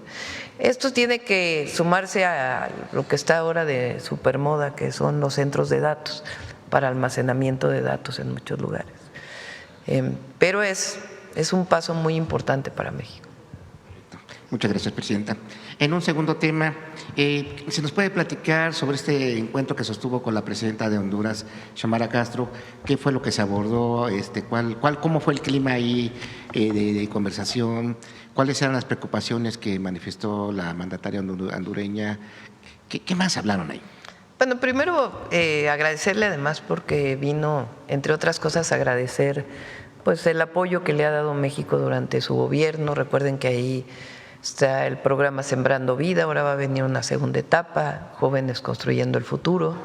Esto tiene que sumarse a lo que está ahora de supermoda, que son los centros de datos para almacenamiento de datos en muchos lugares. Pero es un paso muy importante para México. Muchas gracias, Presidenta. En un segundo tema, ¿se nos puede platicar sobre este encuentro que sostuvo con la Presidenta de Honduras, Xiomara Castro? ¿Qué fue lo que se abordó? ¿Cómo fue el clima ahí de conversación? ¿Cuáles eran las preocupaciones que manifestó la mandataria hondureña? ¿Qué más hablaron ahí? Bueno, primero agradecerle además porque vino, entre otras cosas, agradecer pues el apoyo que le ha dado México durante su gobierno. Recuerden que ahí está el programa Sembrando Vida, ahora va a venir una segunda etapa, Jóvenes Construyendo el Futuro,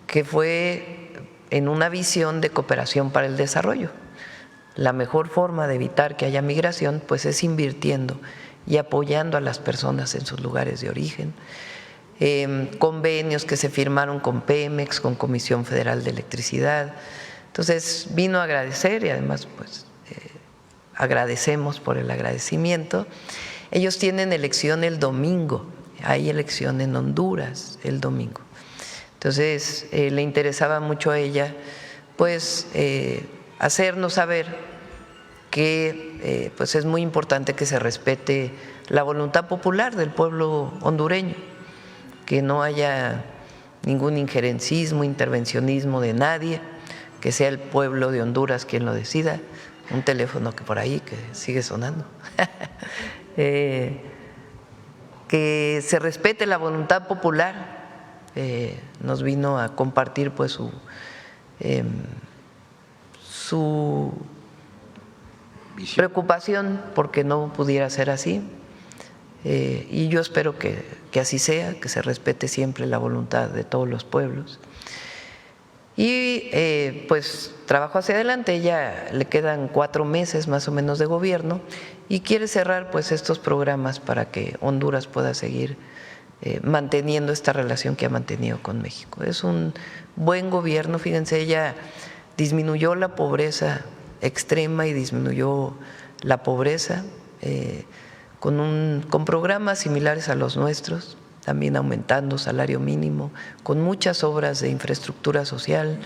que fue en una visión de cooperación para el desarrollo. La mejor forma de evitar que haya migración pues es invirtiendo y apoyando a las personas en sus lugares de origen. Convenios que se firmaron con Pemex, con Comisión Federal de Electricidad. Entonces vino a agradecer y además pues agradecemos por el agradecimiento. Ellos tienen elección el domingo, hay elección en Honduras el domingo. Entonces le interesaba mucho a ella pues hacernos saber que pues es muy importante que se respete la voluntad popular del pueblo hondureño, que no haya ningún injerencismo, intervencionismo de nadie, que sea el pueblo de Honduras quien lo decida. Un teléfono que por ahí que sigue sonando. Que se respete la voluntad popular. Nos vino a compartir pues su visión. preocupación porque no pudiera ser así. Y yo espero que así sea, que se respete siempre la voluntad de todos los pueblos. Y pues trabajo hacia adelante, ya le quedan 4 meses más o menos de gobierno y quiere cerrar pues estos programas para que Honduras pueda seguir manteniendo esta relación que ha mantenido con México. Es un buen gobierno, fíjense, ella disminuyó la pobreza extrema y disminuyó la pobreza con programas similares a los nuestros, también aumentando salario mínimo, con muchas obras de infraestructura social.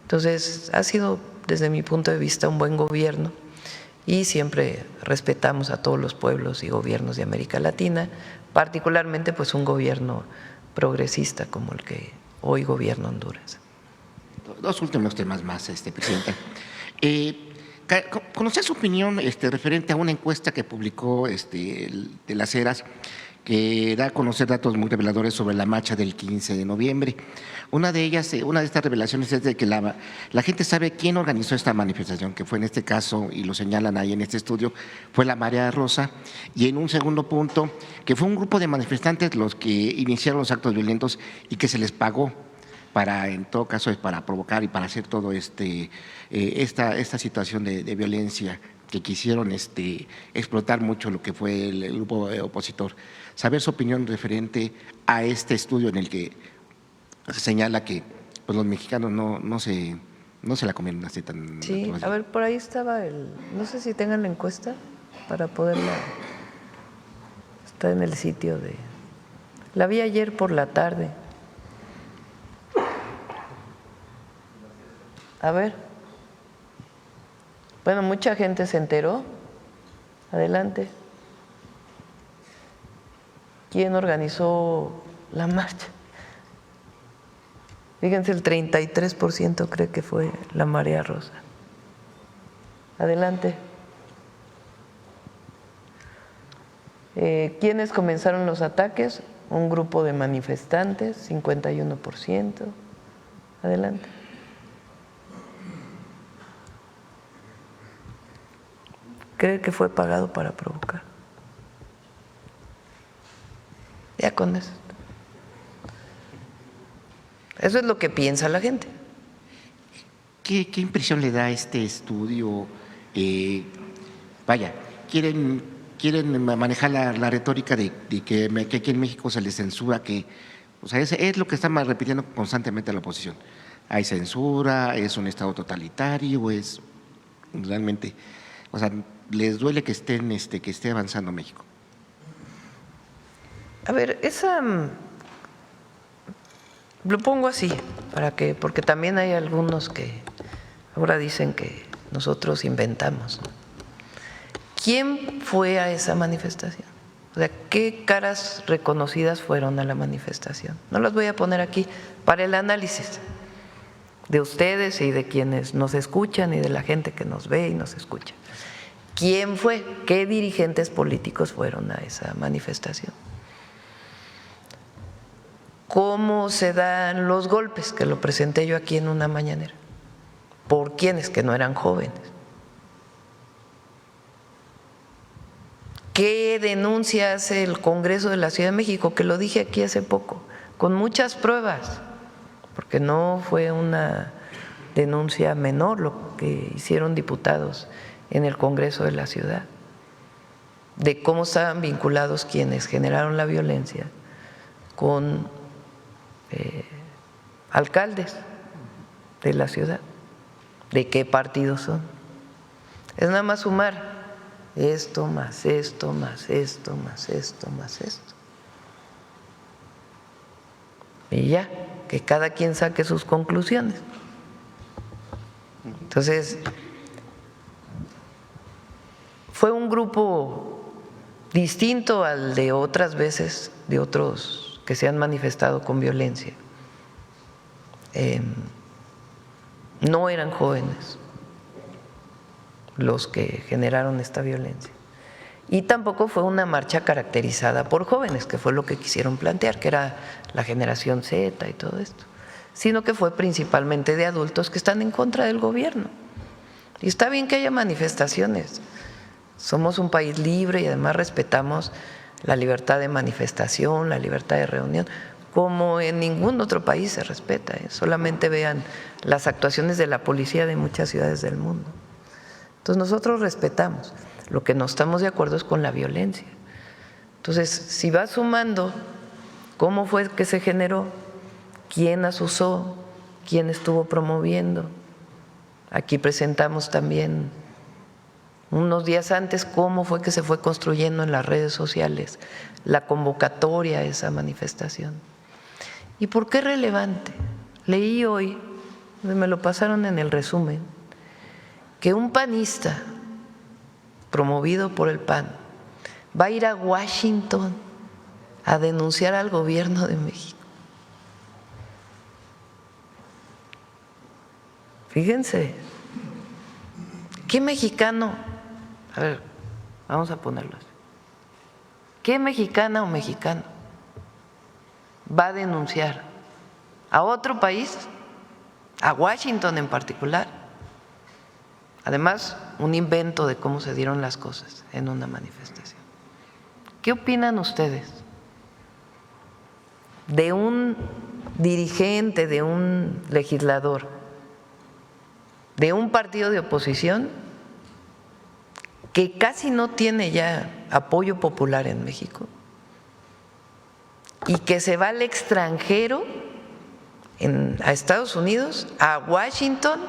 Entonces, ha sido, desde mi punto de vista, un buen gobierno y siempre respetamos a todos los pueblos y gobiernos de América Latina, particularmente pues un gobierno progresista como el que hoy gobierna Honduras. 2 últimos temas más, Presidenta. ¿Conocer su opinión referente a una encuesta que publicó de las Heras, que da a conocer datos muy reveladores sobre la marcha del 15 de noviembre? Una de estas revelaciones es de que la gente sabe quién organizó esta manifestación, que fue en este caso, y lo señalan ahí en este estudio, fue la Marea Rosa, y en un segundo punto, que fue un grupo de manifestantes los que iniciaron los actos violentos y que se les pagó para, en todo caso, para provocar y para hacer todo esta situación de violencia, que quisieron explotar mucho lo que fue el grupo opositor. Saber su opinión referente a este estudio en el que se señala que pues, los mexicanos no se la comieron así tan… Sí, a ver, por ahí estaba no sé si tengan la encuesta para poderla… Está en el sitio de… La vi ayer por la tarde. A ver. Bueno, mucha gente se enteró. Adelante. ¿Quién organizó la marcha? Fíjense, el 33% cree que fue la Marea Rosa. Adelante. ¿Quiénes comenzaron los ataques? Un grupo de manifestantes, 51%. Adelante. ¿Cree que fue pagado para provocar? Ya con eso. Eso es lo que piensa la gente. ¿Qué impresión le da este estudio? Quieren manejar la retórica de que aquí en México se les censura, o sea, es lo que está repitiendo constantemente la oposición. Hay censura, es un Estado totalitario, es realmente… O sea, les duele que esté avanzando México. A ver, lo pongo así, porque también hay algunos que ahora dicen que nosotros inventamos. ¿Quién fue a esa manifestación? O sea, ¿qué caras reconocidas fueron a la manifestación? No las voy a poner aquí para el análisis de ustedes y de quienes nos escuchan y de la gente que nos ve y nos escucha. ¿Quién fue? ¿Qué dirigentes políticos fueron a esa manifestación? ¿Cómo se dan los golpes? Que lo presenté yo aquí en una mañanera. ¿Por quiénes? Que no eran jóvenes. ¿Qué denuncia hace el Congreso de la Ciudad de México? Que lo dije aquí hace poco, con muchas pruebas, porque no fue una denuncia menor lo que hicieron diputados en el Congreso de la Ciudad, de cómo estaban vinculados quienes generaron la violencia con alcaldes de la ciudad, de qué partidos son. Es nada más sumar esto, más esto, más esto, más esto, más esto. Y ya, que cada quien saque sus conclusiones. Entonces, fue un grupo distinto al de otras veces, de otros que se han manifestado con violencia. No eran jóvenes los que generaron esta violencia. Y tampoco fue una marcha caracterizada por jóvenes, que fue lo que quisieron plantear, que era la generación Z y todo esto, sino que fue principalmente de adultos que están en contra del gobierno. Y está bien que haya manifestaciones, Somos un país libre y además respetamos la libertad de manifestación, la libertad de reunión, como en ningún otro país se respeta. Solamente vean las actuaciones de la policía de muchas ciudades del mundo. Entonces nosotros respetamos. Lo que no estamos de acuerdo es con la violencia. Entonces, si va sumando cómo fue que se generó, quién asusó, quién estuvo promoviendo. Aquí presentamos también unos días antes cómo fue que se fue construyendo en las redes sociales la convocatoria a esa manifestación. ¿Y por qué es relevante? Leí hoy, me lo pasaron en el resumen, que un panista promovido por el PAN va a ir a Washington a denunciar al gobierno de México. Fíjense, ¿qué mexicano? A ver, vamos a ponerlo así. ¿Qué mexicana o mexicano va a denunciar a otro país, a Washington en particular? Además, un invento de cómo se dieron las cosas en una manifestación. ¿Qué opinan ustedes de un dirigente, de un legislador, de un partido de oposición que casi no tiene ya apoyo popular en México y que se va al extranjero, a Estados Unidos, a Washington,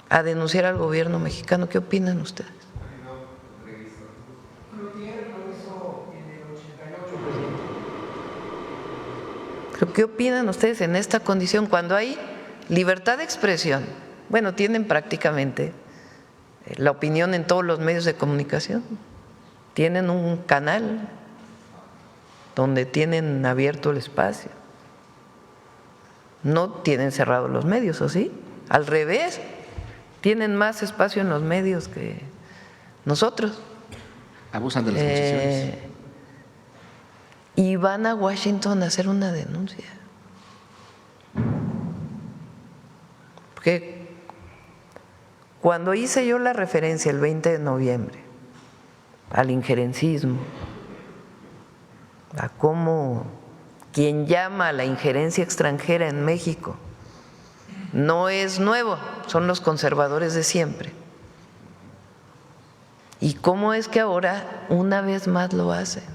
a denunciar al gobierno mexicano? ¿Qué opinan ustedes? ¿Pero qué opinan ustedes en esta condición cuando hay libertad de expresión? Bueno, tienen prácticamente la opinión en todos los medios de comunicación. Tienen un canal donde tienen abierto el espacio. No tienen cerrados los medios, ¿o sí? Al revés, tienen más espacio en los medios que nosotros. Abusan de las concesiones. Y van a Washington a hacer una denuncia. Porque cuando hice yo la referencia el 20 de noviembre al injerencismo, a cómo quien llama a la injerencia extranjera en México no es nuevo, son los conservadores de siempre. ¿Y cómo es que ahora una vez más lo hacen?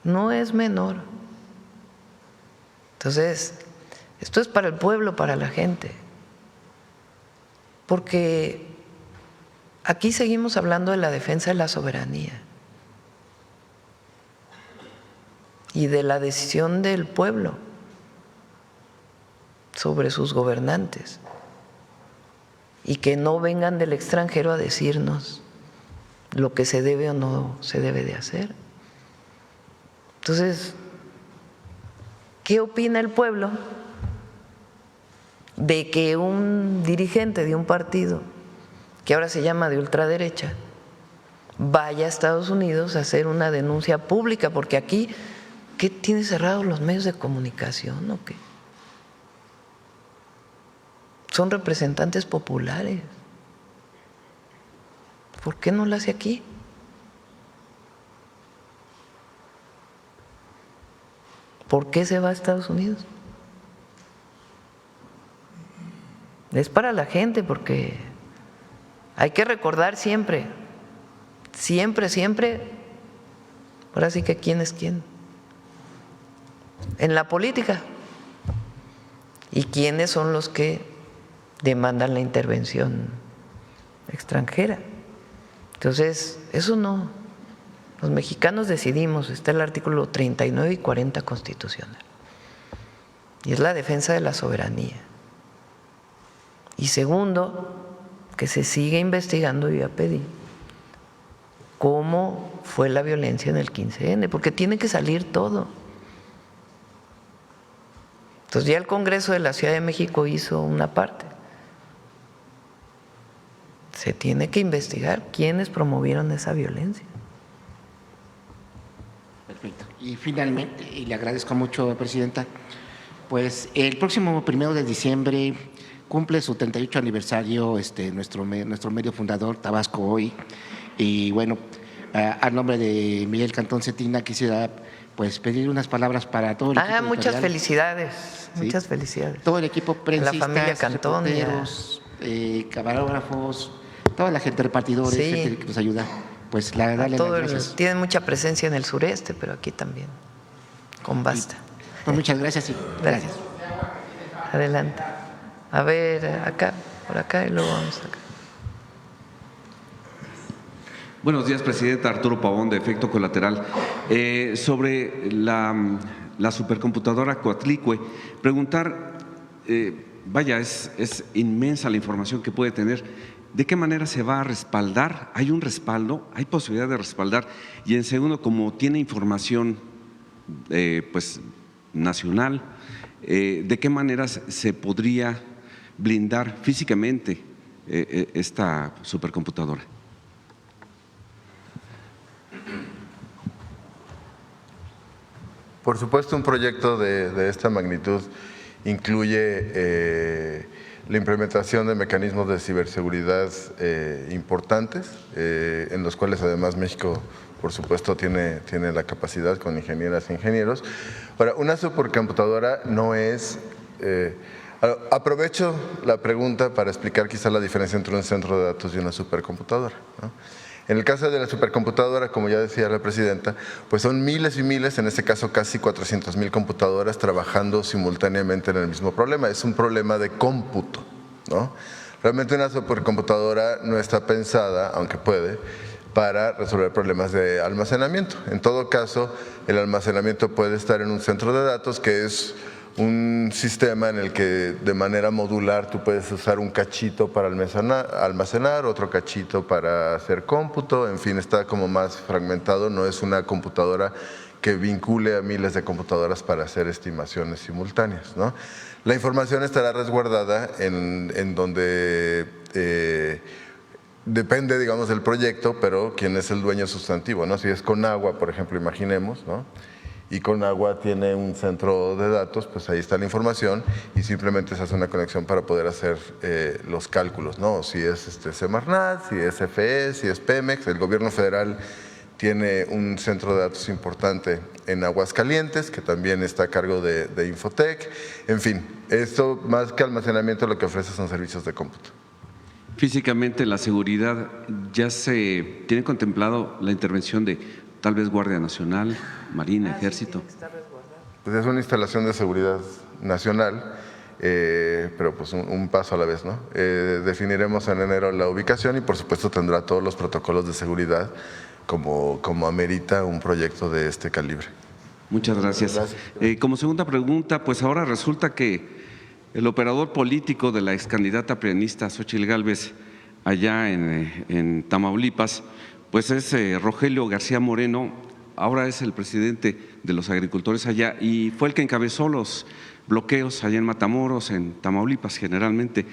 No es menor. Entonces, esto es para el pueblo, para la gente. Porque aquí seguimos hablando de la defensa de la soberanía y de la decisión del pueblo sobre sus gobernantes, y que no vengan del extranjero a decirnos lo que se debe o no se debe de hacer. Entonces, ¿qué opina el pueblo de que un dirigente de un partido, que ahora se llama de ultraderecha, vaya a Estados Unidos a hacer una denuncia pública? Porque aquí, ¿qué tiene cerrados los medios de comunicación o qué? Son representantes populares. ¿Por qué no lo hace aquí? ¿Por qué se va a Estados Unidos? Es para la gente, porque hay que recordar siempre, siempre, ahora sí que quién es quién en la política y quiénes son los que demandan la intervención extranjera. Entonces, eso no. Los mexicanos decidimos, está el artículo 39 y 40 constitucional, y es la defensa de la soberanía. Y segundo, que se siga investigando, yo ya pedí, cómo fue la violencia en el 15N, porque tiene que salir todo. Entonces ya el Congreso de la Ciudad de México hizo una parte. Se tiene que investigar quiénes promovieron esa violencia. Perfecto. Y finalmente, y le agradezco mucho, Presidenta, pues el próximo 1 de diciembre cumple su 38 aniversario nuestro medio fundador, Tabasco Hoy. Y bueno, a nombre de Miguel Cantón Cetina quisiera pues pedir unas palabras para todo el equipo Muchas editorial. felicidades, Sí. muchas felicidades. Todo el equipo prensistas, la familia Cantón, reporteros, camarógrafos, toda la gente, repartidores, Sí. gente que nos ayuda, pues darle las gracias. Tienen mucha presencia en el sureste, pero aquí también, con basta. Pues muchas gracias y gracias. Adelante. A ver, acá, por acá y luego vamos acá. Buenos días, Presidenta. Arturo Pavón, de Efecto Colateral. Sobre la supercomputadora Coatlicue, preguntar, vaya, es inmensa la información que puede tener. ¿De qué manera se va a respaldar? ¿Hay un respaldo? ¿Hay posibilidad de respaldar? Y en segundo, como tiene información pues nacional, ¿de qué manera se podría blindar físicamente esta supercomputadora? Por supuesto, un proyecto de esta magnitud incluye la implementación de mecanismos de ciberseguridad importantes, en los cuales además México, por supuesto, tiene la capacidad con ingenieras e ingenieros. Ahora, una supercomputadora no es… aprovecho la pregunta para explicar quizá la diferencia entre un centro de datos y una supercomputadora, ¿no? En el caso de la supercomputadora, como ya decía la presidenta, pues son miles y miles, en este caso casi 400,000 computadoras trabajando simultáneamente en el mismo problema. Es un problema de cómputo, ¿no? Realmente una supercomputadora no está pensada, aunque puede, para resolver problemas de almacenamiento. En todo caso, el almacenamiento puede estar en un centro de datos, que es un sistema en el que de manera modular tú puedes usar un cachito para almacenar, otro cachito para hacer cómputo, en fin, está como más fragmentado, no es una computadora que vincule a miles de computadoras para hacer estimaciones simultáneas, ¿no? La información estará resguardada en donde depende, digamos, del proyecto, pero quién es el dueño sustantivo, ¿no? Si es Conagua, por ejemplo, imaginemos, ¿no? Y Conagua tiene un centro de datos, pues ahí está la información y simplemente se hace una conexión para poder hacer los cálculos, ¿no? Si es Semarnat, si es FE, si es Pemex. El gobierno federal tiene un centro de datos importante en Aguascalientes, que también está a cargo de Infotec. En fin, esto más que almacenamiento lo que ofrece son servicios de cómputo. Físicamente, la seguridad, ¿ya se tiene contemplado la intervención de tal vez Guardia Nacional, Marina, Ejército? Pues es una instalación de seguridad nacional, pero pues un paso a la vez, ¿no? Definiremos en enero la ubicación y por supuesto tendrá todos los protocolos de seguridad como amerita un proyecto de este calibre. Muchas gracias. Como segunda pregunta, pues ahora resulta que el operador político de la excandidata prianista Xóchitl Gálvez allá en Tamaulipas, pues es Rogelio García Moreno, ahora es el presidente de los agricultores allá y fue el que encabezó los bloqueos allá en Matamoros, en Tamaulipas generalmente.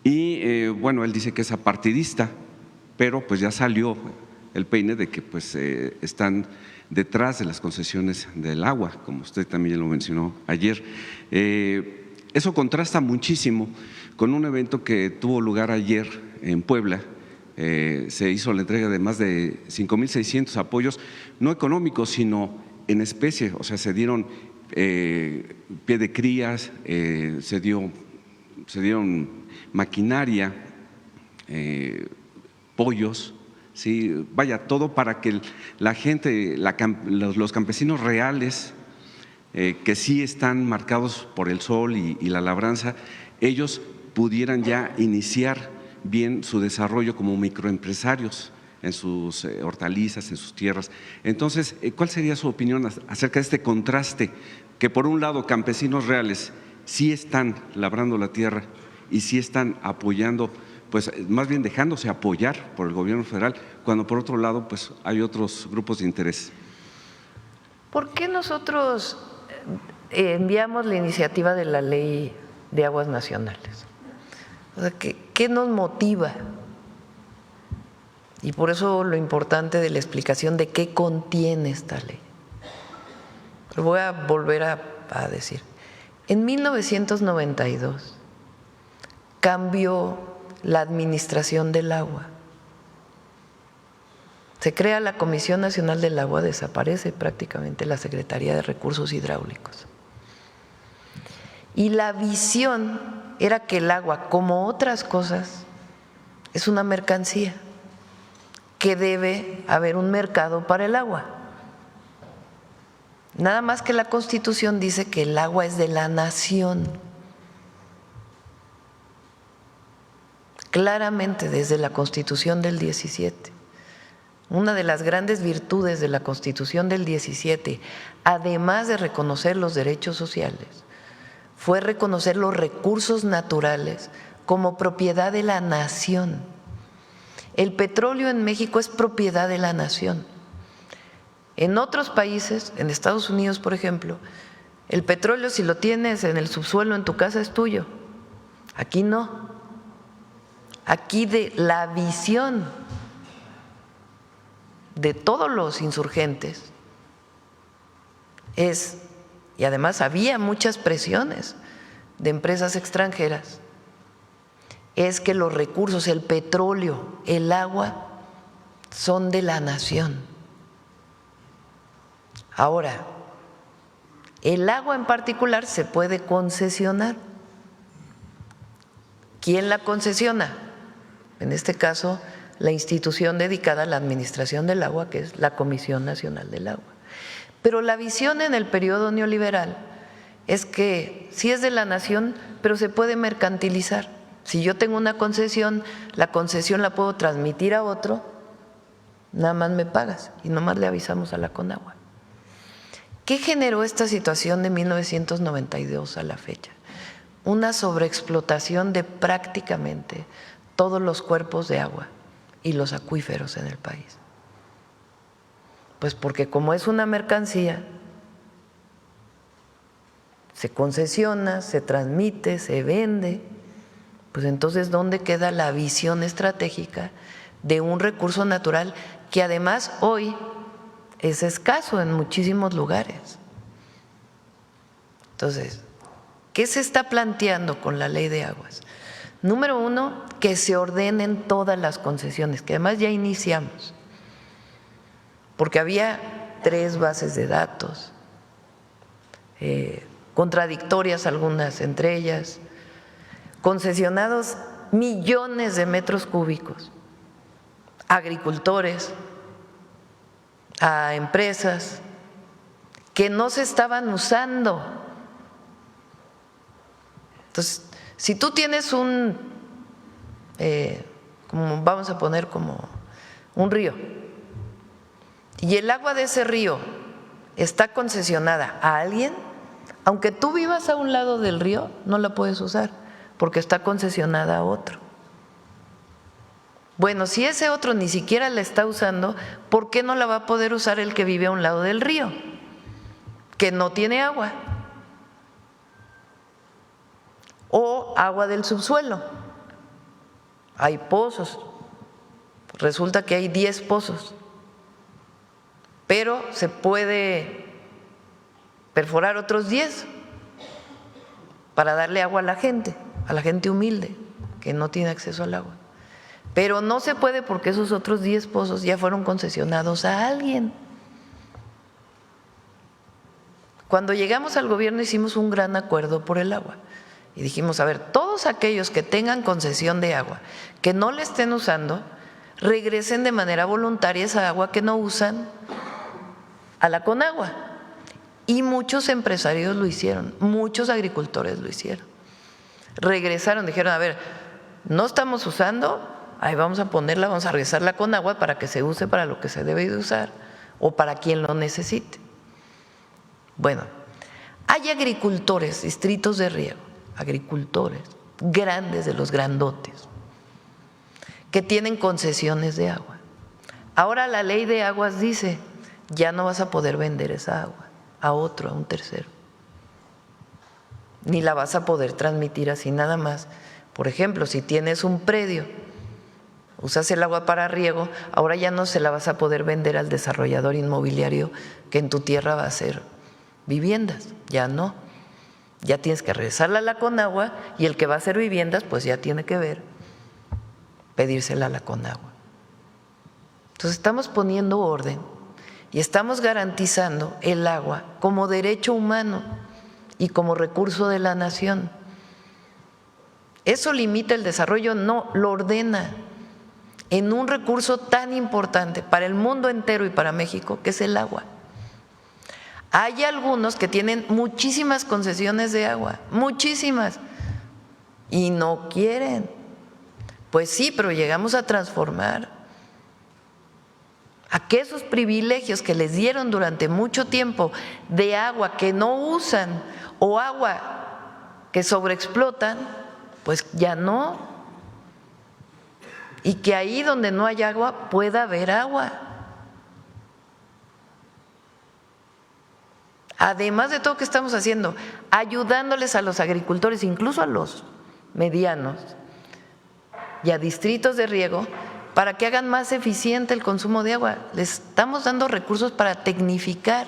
Y bueno, él dice que es apartidista, pero pues ya salió el peine de que pues están detrás de las concesiones del agua, como usted también lo mencionó ayer. Eso contrasta muchísimo con un evento que tuvo lugar ayer en Puebla. Se hizo la entrega de más de 5,600 apoyos, no económicos, sino en especie, o sea, se dieron pie de crías, se dieron maquinaria, pollos, ¿sí? Vaya, todo para que la gente, los campesinos reales, que sí están marcados por el sol y la labranza, ellos pudieran ya iniciar bien su desarrollo como microempresarios en sus hortalizas, en sus tierras. Entonces, ¿cuál sería su opinión acerca de este contraste? Que por un lado campesinos reales sí están labrando la tierra y sí están apoyando, pues más bien dejándose apoyar por el gobierno federal, cuando por otro lado pues hay otros grupos de interés. ¿Por qué nosotros enviamos la iniciativa de la ley de aguas nacionales? O sea, ¿qué nos motiva? Y por eso lo importante de la explicación de qué contiene esta ley. Lo voy a volver a decir. En 1992, cambió la administración del agua. Se crea la Comisión Nacional del Agua, desaparece prácticamente la Secretaría de Recursos Hidráulicos. Y la visión era que el agua, como otras cosas, es una mercancía, que debe haber un mercado para el agua. Nada más que la Constitución dice que el agua es de la nación. Claramente desde la Constitución del 17. Una de las grandes virtudes de la Constitución del 17, además de reconocer los derechos sociales, fue reconocer los recursos naturales como propiedad de la nación. El petróleo en México es propiedad de la nación. En otros países, en Estados Unidos, por ejemplo, el petróleo, si lo tienes en el subsuelo en tu casa, es tuyo. Aquí no. Aquí de la visión de todos los insurgentes es, y además había muchas presiones de empresas extranjeras, es que los recursos, el petróleo, el agua, son de la nación. Ahora, el agua en particular se puede concesionar. ¿Quién la concesiona? En este caso, la institución dedicada a la administración del agua, que es la Comisión Nacional del Agua. Pero la visión en el periodo neoliberal es que sí es de la nación, pero se puede mercantilizar. Si yo tengo una concesión, la concesión la puedo transmitir a otro, nada más me pagas y nada más le avisamos a la Conagua. ¿Qué generó esta situación de 1992 a la fecha? Una sobreexplotación de prácticamente todos los cuerpos de agua y los acuíferos en el país. Pues porque como es una mercancía, se concesiona, se transmite, se vende, pues entonces ¿dónde queda la visión estratégica de un recurso natural que además hoy es escaso en muchísimos lugares? Entonces, ¿qué se está planteando con la ley de aguas? Número uno, que se ordenen todas las concesiones, que además ya iniciamos, porque había 3 bases de datos, contradictorias algunas entre ellas, concesionados millones de metros cúbicos, agricultores, a empresas que no se estaban usando. Entonces, si tú tienes un, como vamos a poner como un río, y el agua de ese río está concesionada a alguien, aunque tú vivas a un lado del río, no la puedes usar, porque está concesionada a otro. Bueno, si ese otro ni siquiera la está usando, ¿por qué no la va a poder usar el que vive a un lado del río, que no tiene agua? O agua del subsuelo. Hay pozos, resulta que hay 10 pozos, pero se puede perforar otros 10 para darle agua a la gente humilde que no tiene acceso al agua. Pero no se puede porque esos otros 10 pozos ya fueron concesionados a alguien. Cuando llegamos al gobierno hicimos un gran acuerdo por el agua y dijimos, a ver, todos aquellos que tengan concesión de agua, que no la estén usando, regresen de manera voluntaria esa agua que no usan a la Conagua. Y muchos empresarios lo hicieron, muchos agricultores lo hicieron. Regresaron, dijeron, a ver, no estamos usando, ahí vamos a ponerla, vamos a regresar la Conagua para que se use para lo que se debe de usar o para quien lo necesite. Bueno, hay agricultores, distritos de riego, agricultores grandes de los grandotes que tienen concesiones de agua. Ahora la ley de aguas dice, ya no vas a poder vender esa agua a otro, a un tercero, ni la vas a poder transmitir así nada más. Por ejemplo, si tienes un predio, usas el agua para riego, ahora ya no se la vas a poder vender al desarrollador inmobiliario que en tu tierra va a hacer viviendas, ya no. ya tienes que regresarla a la Conagua y el que va a hacer viviendas pues ya tiene que ver, pedírsela a la Conagua. Entonces estamos poniendo orden y estamos garantizando el agua como derecho humano y como recurso de la nación. ¿Eso limita el desarrollo? No, lo ordena en un recurso tan importante para el mundo entero y para México, que es el agua. Hay algunos que tienen muchísimas concesiones de agua, muchísimas, y no quieren. Pues sí, pero llegamos a transformar a que esos privilegios que les dieron durante mucho tiempo de agua que no usan o agua que sobreexplotan, pues ya no. Y que ahí donde no hay agua pueda haber agua. Además de todo que estamos haciendo, ayudándoles a los agricultores, incluso a los medianos y a distritos de riego, para que hagan más eficiente el consumo de agua. Les estamos dando recursos para tecnificar,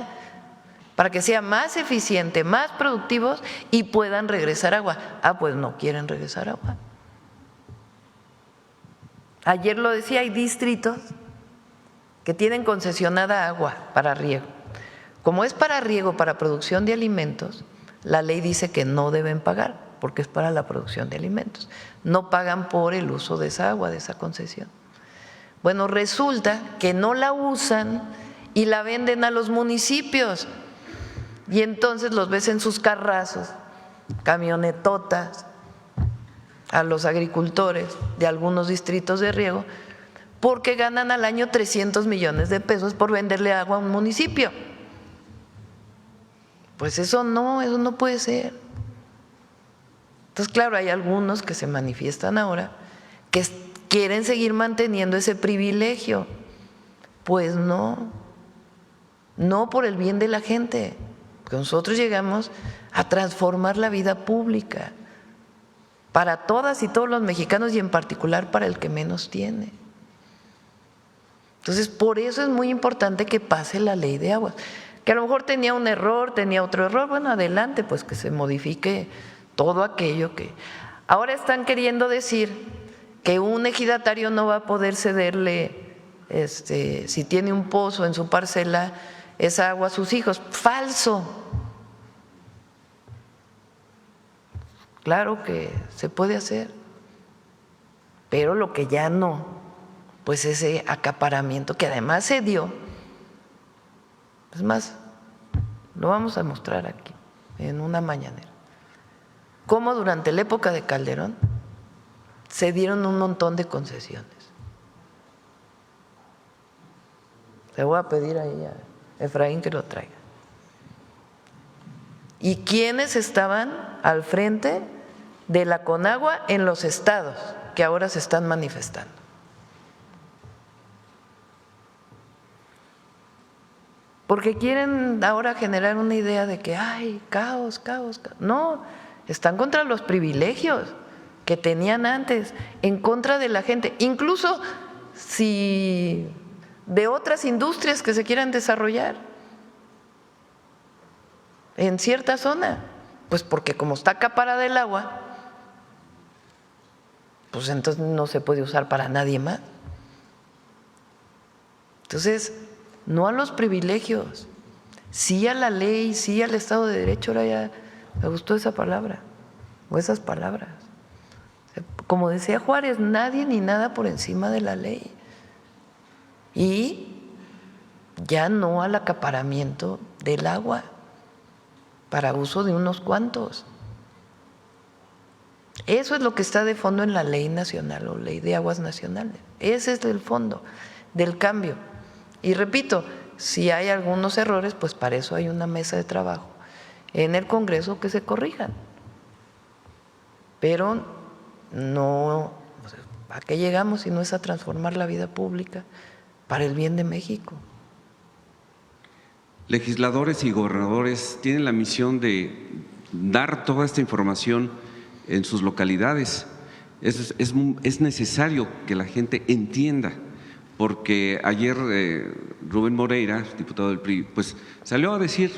para que sea más eficiente, más productivos y puedan regresar agua. Ah, pues no quieren regresar agua. Ayer lo decía, hay distritos que tienen concesionada agua para riego. Como es para riego, para producción de alimentos, la ley dice que no deben pagar, porque es para la producción de alimentos. No pagan por el uso de esa agua, de esa concesión. Bueno, resulta que no la usan y la venden a los municipios. Y entonces los ves en sus carrazos, camionetotas, a los agricultores de algunos distritos de riego, porque ganan al año 300 millones de pesos por venderle agua a un municipio. Pues eso no puede ser. Entonces, claro, hay algunos que se manifiestan ahora que quieren seguir manteniendo ese privilegio. Pues no por el bien de la gente, porque nosotros llegamos a transformar la vida pública para todas y todos los mexicanos y en particular para el que menos tiene. Entonces, por eso es muy importante que pase la ley de aguas. Que a lo mejor tenía un error, tenía otro error, bueno, adelante, pues que se modifique todo aquello que… Ahora están queriendo decir que un ejidatario no va a poder cederle, si tiene un pozo en su parcela, esa agua a sus hijos. ¡Falso! Claro que se puede hacer, pero lo que ya no, pues ese acaparamiento que además se dio. Es más, lo vamos a mostrar aquí en una mañanera. Cómo durante la época de Calderón se dieron un montón de concesiones. Le voy a pedir ahí a Efraín que lo traiga. ¿Y quiénes estaban al frente de la Conagua en los estados que ahora se están manifestando? Porque quieren ahora generar una idea de que hay caos. No, están contra los privilegios que tenían antes, en contra de la gente, incluso si de otras industrias que se quieran desarrollar en cierta zona, pues porque como está acaparada el agua, pues entonces no se puede usar para nadie más. Entonces, no a los privilegios, sí a la ley, sí al Estado de Derecho. Ahora ya me gustó esa palabra o esas palabras. Como decía Juárez, nadie ni nada por encima de la ley. Y ya no al acaparamiento del agua para uso de unos cuantos. Eso es lo que está de fondo en la ley nacional o ley de aguas nacionales. Ese es el fondo del cambio. Y repito, si hay algunos errores, pues para eso hay una mesa de trabajo en el Congreso que se corrijan. Pero no, ¿a qué llegamos si no es a transformar la vida pública para el bien de México? Legisladores y gobernadores tienen la misión de dar toda esta información en sus localidades. Es necesario que la gente entienda, porque ayer Rubén Moreira, diputado del PRI, pues salió a decir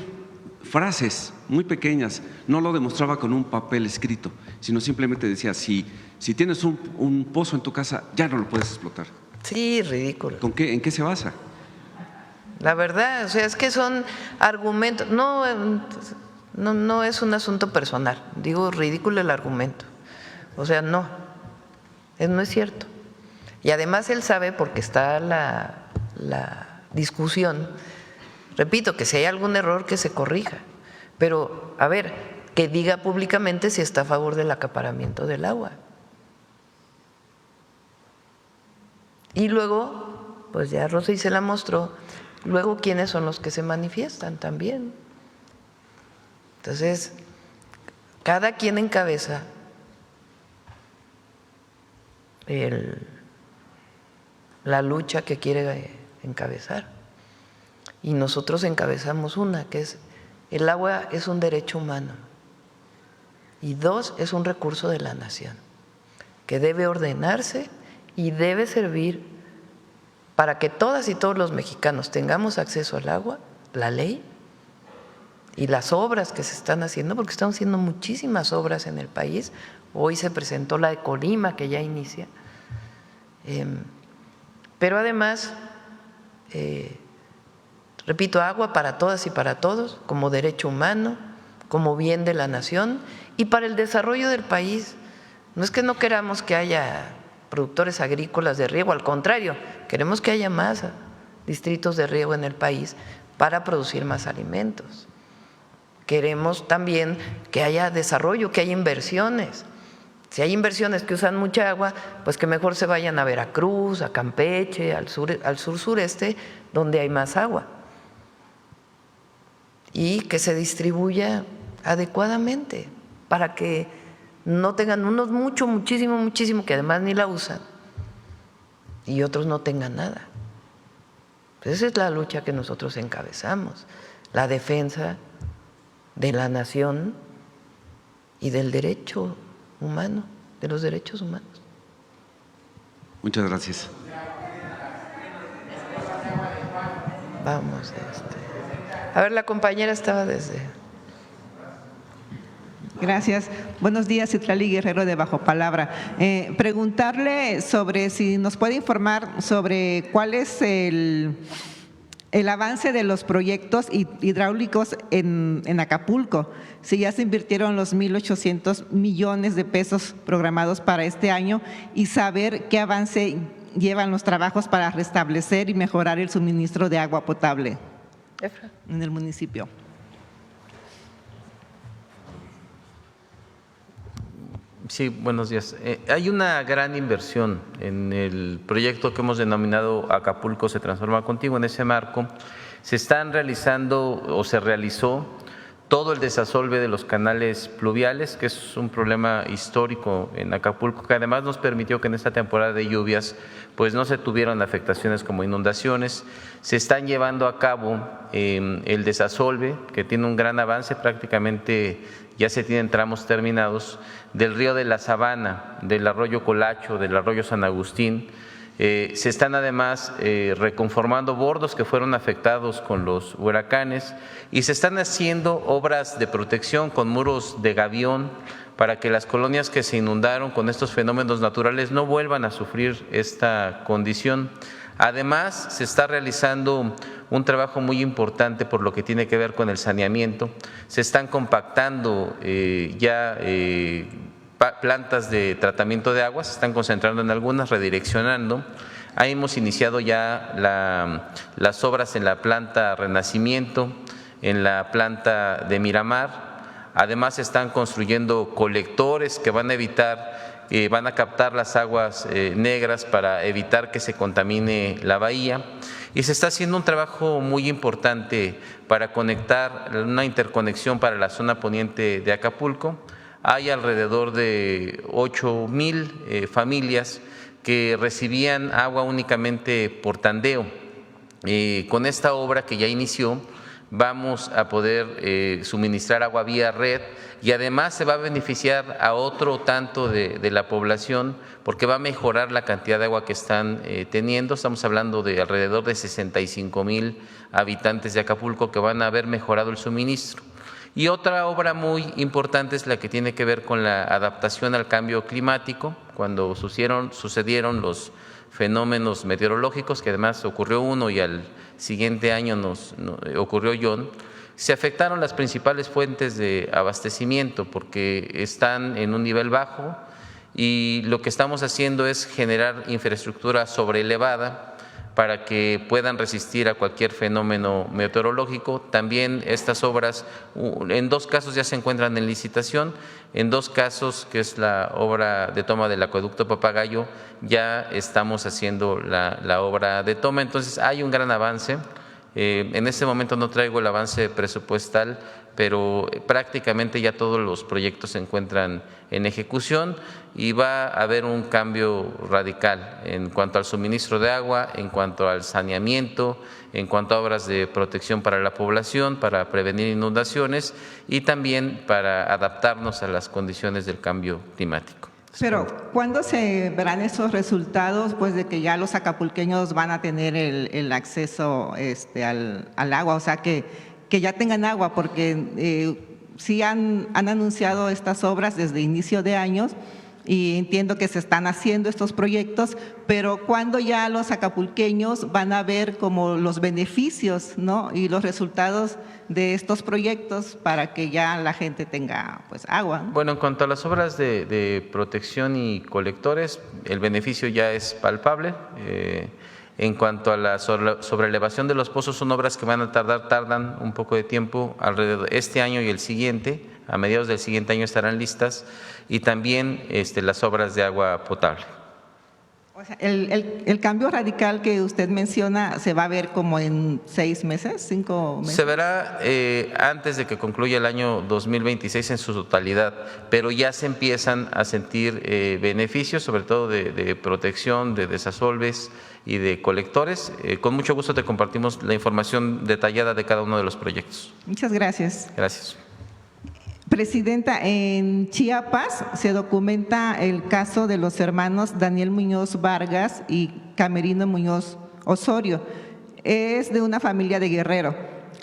frases muy pequeñas, no lo demostraba con un papel escrito, sino simplemente decía, si tienes un pozo en tu casa, ya no lo puedes explotar. Sí, ridículo. ¿En qué se basa? La verdad, o sea, es que son argumentos, no es un asunto personal, digo ridículo el argumento, o sea, no es cierto. Y además él sabe, porque está la discusión, repito, que si hay algún error que se corrija, pero a ver, que diga públicamente si está a favor del acaparamiento del agua. Y luego, pues ya Rosy se la mostró, luego quiénes son los que se manifiestan también. Entonces, cada quien encabeza la lucha que quiere encabezar. Y nosotros encabezamos una, que es el agua es un derecho humano y 2, es un recurso de la nación que debe ordenarse y debe servir para que todas y todos los mexicanos tengamos acceso al agua, la ley y las obras que se están haciendo, porque estamos haciendo muchísimas obras en el país. Hoy se presentó la de Colima, que ya inicia. Pero además, repito, agua para todas y para todos, como derecho humano, como bien de la nación y para el desarrollo del país. No es que no queramos que haya productores agrícolas de riego, al contrario, queremos que haya más distritos de riego en el país para producir más alimentos. Queremos también que haya desarrollo, que haya inversiones. Si hay inversiones que usan mucha agua, pues que mejor se vayan a Veracruz, a Campeche, al sur-sureste, donde hay más agua. Y que se distribuya adecuadamente para que no tengan unos muchísimo, que además ni la usan, y otros no tengan nada. Pues esa es la lucha que nosotros encabezamos, la defensa de la nación y del derecho humano, de los derechos humanos. Muchas gracias. Vamos, a ver, la compañera estaba desde… Gracias. Buenos días, Citlali Guerrero de Bajo Palabra. Preguntarle sobre si nos puede informar sobre cuál es el avance de los proyectos hidráulicos en Acapulco, si ya se invirtieron los 1.800 millones de pesos programados para este año y saber qué avance llevan los trabajos para restablecer y mejorar el suministro de agua potable en el municipio. Sí, buenos días. Hay una gran inversión en el proyecto que hemos denominado Acapulco se transforma contigo. En ese marco se están realizando o se realizó todo el desasolve de los canales pluviales, que es un problema histórico en Acapulco, que además nos permitió que en esta temporada de lluvias pues no se tuvieron afectaciones como inundaciones. Se están llevando a cabo el desasolve, que tiene un gran avance, prácticamente ya se tienen tramos terminados, del río de la Sabana, del arroyo Colacho, del arroyo San Agustín. Se están además reconformando bordos que fueron afectados con los huracanes y se están haciendo obras de protección con muros de gavión para que las colonias que se inundaron con estos fenómenos naturales no vuelvan a sufrir esta condición. Además, se está realizando un trabajo muy importante por lo que tiene que ver con el saneamiento. Se están compactando plantas de tratamiento de agua, se están concentrando en algunas, redireccionando. Ahí hemos iniciado ya las obras en la planta Renacimiento, en la planta de Miramar. Además, se están construyendo colectores que van a evitar, van a captar las aguas negras para evitar que se contamine la bahía. Y se está haciendo un trabajo muy importante para conectar, una interconexión para la zona poniente de Acapulco. Hay alrededor de 8,000 familias que recibían agua únicamente por tandeo. Con esta obra que ya inició, vamos a poder suministrar agua vía red y además se va a beneficiar a otro tanto de la población porque va a mejorar la cantidad de agua que están teniendo. Estamos hablando de alrededor de 65,000 habitantes de Acapulco que van a haber mejorado el suministro. Y otra obra muy importante es la que tiene que ver con la adaptación al cambio climático, cuando sucedieron los fenómenos meteorológicos, que además ocurrió uno y al siguiente año ocurrió John. Se afectaron las principales fuentes de abastecimiento porque están en un nivel bajo y lo que estamos haciendo es generar infraestructura sobreelevada para que puedan resistir a cualquier fenómeno meteorológico. También estas obras, en 2 casos ya se encuentran en licitación, en 2 casos, que es la obra de toma del acueducto Papagayo, ya estamos haciendo la obra de toma. Entonces hay un gran avance. En este momento no traigo el avance presupuestal, pero prácticamente ya todos los proyectos se encuentran en ejecución y va a haber un cambio radical en cuanto al suministro de agua, en cuanto al saneamiento, en cuanto a obras de protección para la población, para prevenir inundaciones y también para adaptarnos a las condiciones del cambio climático. Pero, ¿cuándo se verán esos resultados, pues, de que ya los acapulqueños van a tener el acceso al agua? O sea, que ya tengan agua, porque sí han anunciado estas obras desde inicio de años y entiendo que se están haciendo estos proyectos, pero ¿cuándo ya los acapulqueños van a ver como los beneficios, ¿no?, y los resultados de estos proyectos para que ya la gente tenga, pues, agua? Bueno, en cuanto a las obras de protección y colectores, el beneficio ya es palpable. En cuanto a la sobrelevación de los pozos, son obras que van a tardan un poco de tiempo, alrededor este año y el siguiente, a mediados del siguiente año estarán listas, y también las obras de agua potable. O sea, el cambio radical que usted menciona se va a ver como en 6 meses, 5 meses. Se verá antes de que concluya el año 2026 en su totalidad, pero ya se empiezan a sentir beneficios, sobre todo de protección, de desasolves y de colectores. Con mucho gusto te compartimos la información detallada de cada uno de los proyectos. Muchas gracias. Gracias. Presidenta, en Chiapas se documenta el caso de los hermanos Daniel Muñoz Vargas y Camerino Muñoz Osorio. Es de una familia de Guerrero,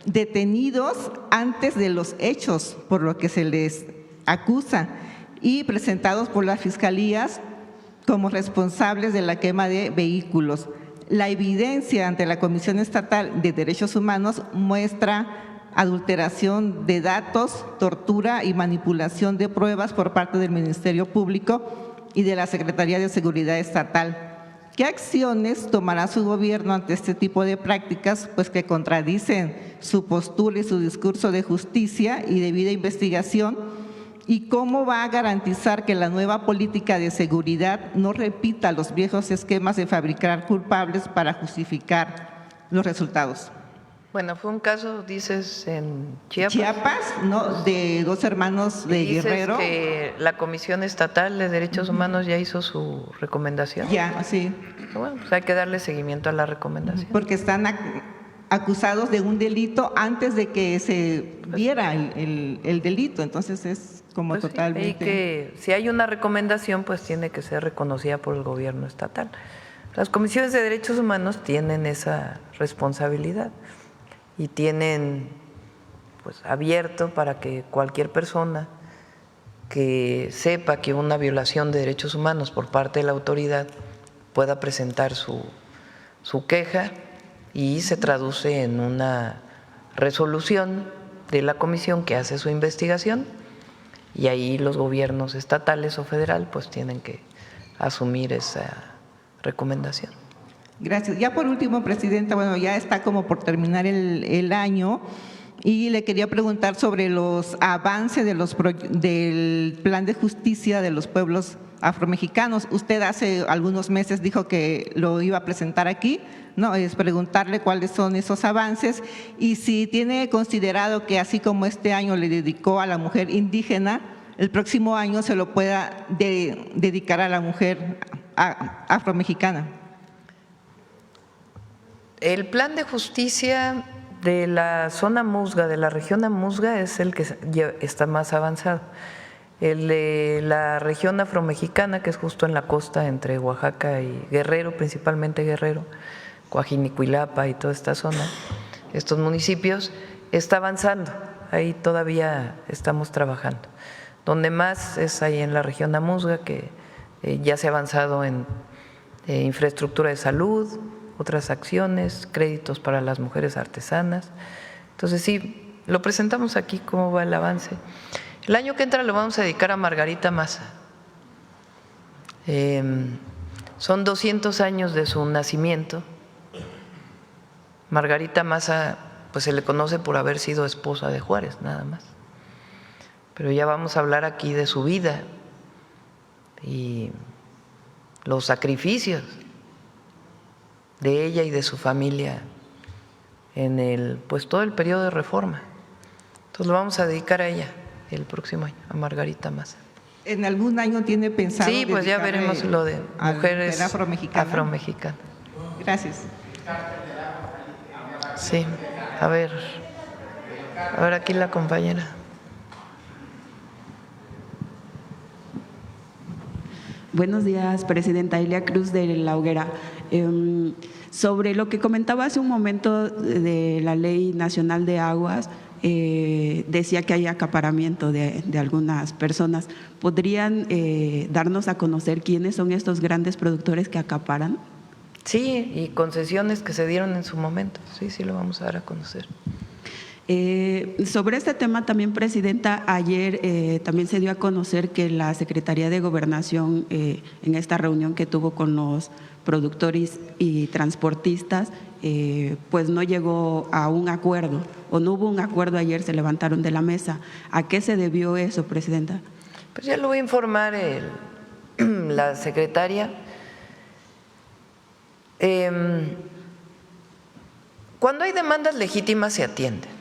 detenidos antes de los hechos por lo que se les acusa y presentados por las fiscalías como responsables de la quema de vehículos. La evidencia ante la Comisión Estatal de Derechos Humanos muestra adulteración de datos, tortura y manipulación de pruebas por parte del Ministerio Público y de la Secretaría de Seguridad Estatal. ¿Qué acciones tomará su gobierno ante este tipo de prácticas, pues, que contradicen su postura y su discurso de justicia y debida investigación? ¿Y cómo va a garantizar que la nueva política de seguridad no repita los viejos esquemas de fabricar culpables para justificar los resultados? Bueno, fue un caso, dices, en Chiapas. Chiapas, ¿no?, de 2 hermanos de ¿Dices Guerrero. que la Comisión Estatal de Derechos Humanos ya hizo su recomendación? Ya, sí. Bueno, pues hay que darle seguimiento a la recomendación. Porque están acusados de un delito antes de que se viera el delito, entonces es como Pues sí, totalmente… y que si hay una recomendación, pues tiene que ser reconocida por el gobierno estatal. Las comisiones de derechos humanos tienen esa responsabilidad y tienen, pues, abierto para que cualquier persona que sepa que una violación de derechos humanos por parte de la autoridad pueda presentar su queja, y se traduce en una resolución de la comisión que hace su investigación, y ahí los gobiernos estatales o federal pues tienen que asumir esa recomendación. Gracias. Ya por último, Presidenta, bueno, ya está como por terminar el año y le quería preguntar sobre los avances del plan de justicia de los pueblos afromexicanos. Usted hace algunos meses dijo que lo iba a presentar aquí, ¿no? Es preguntarle cuáles son esos avances y si tiene considerado que así como este año le dedicó a la mujer indígena, el próximo año se lo pueda dedicar a la mujer afromexicana. El plan de justicia de la zona Musga, de la región Amusga, es el que está más avanzado. El de la región afromexicana, que es justo en la costa entre Oaxaca y Guerrero, principalmente Guerrero, Coajinicuilapa y toda esta zona, estos municipios, está avanzando. ahí todavía estamos trabajando. Donde más es ahí en la región Amuzga, que ya se ha avanzado en infraestructura de salud, otras acciones, créditos para las mujeres artesanas. Entonces sí, lo presentamos aquí cómo va el avance. El año que entra lo vamos a dedicar a Margarita Maza. Son 200 años de su nacimiento. Margarita Maza, pues se le conoce por haber sido esposa de Juárez, nada más. Pero ya vamos a hablar aquí de su vida y los sacrificios de ella y de su familia en pues todo el periodo de Reforma. Entonces lo vamos a dedicar a ella el próximo año, a Margarita Maza. ¿En algún año tiene pensado? Sí, pues ya veremos lo de mujeres afromexicanas. Gracias. Sí, a ver aquí la compañera. Buenos días, presidenta Ilia Cruz de La Hoguera. Sobre lo que comentaba hace un momento de la Ley Nacional de Aguas, decía que hay acaparamiento de algunas personas. ¿Podrían darnos a conocer quiénes son estos grandes productores que acaparan? Sí, y concesiones que se dieron en su momento. Sí, lo vamos a dar a conocer. Sobre este tema también, presidenta, ayer también se dio a conocer que la Secretaría de Gobernación, en esta reunión que tuvo con los productores y transportistas, pues no llegó a un acuerdo, o no hubo un acuerdo, ayer se levantaron de la mesa. ¿A qué se debió eso, presidenta? Pues ya lo voy a informar la secretaria. Cuando hay demandas legítimas se atienden.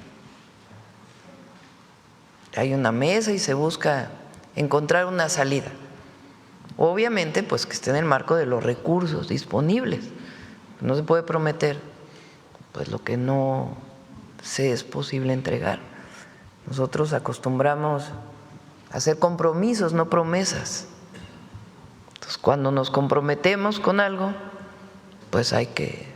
Hay una mesa y se busca encontrar una salida. Obviamente, pues que esté en el marco de los recursos disponibles. No se puede prometer pues lo que no se es posible entregar. Nosotros acostumbramos a hacer compromisos, no promesas. Entonces, cuando nos comprometemos con algo, pues hay que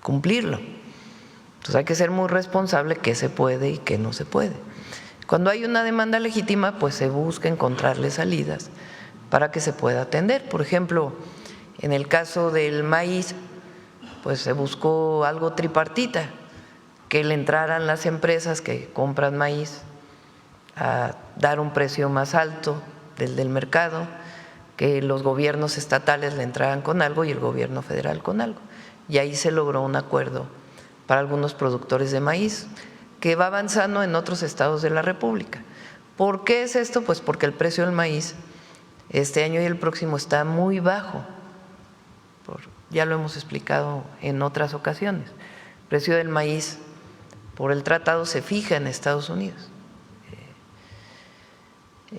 cumplirlo. Entonces hay que ser muy responsable qué se puede y qué no se puede. Cuando hay una demanda legítima, pues se busca encontrarle salidas para que se pueda atender. Por ejemplo, en el caso del maíz, pues se buscó algo tripartita, que le entraran las empresas que compran maíz a dar un precio más alto del mercado, que los gobiernos estatales le entraran con algo y el gobierno federal con algo. Y ahí se logró un acuerdo para algunos productores de maíz, que va avanzando en otros estados de la República. ¿Por qué es esto? Pues porque el precio del maíz este año y el próximo está muy bajo. Ya lo hemos explicado en otras ocasiones. El precio del maíz por el tratado se fija en Estados Unidos,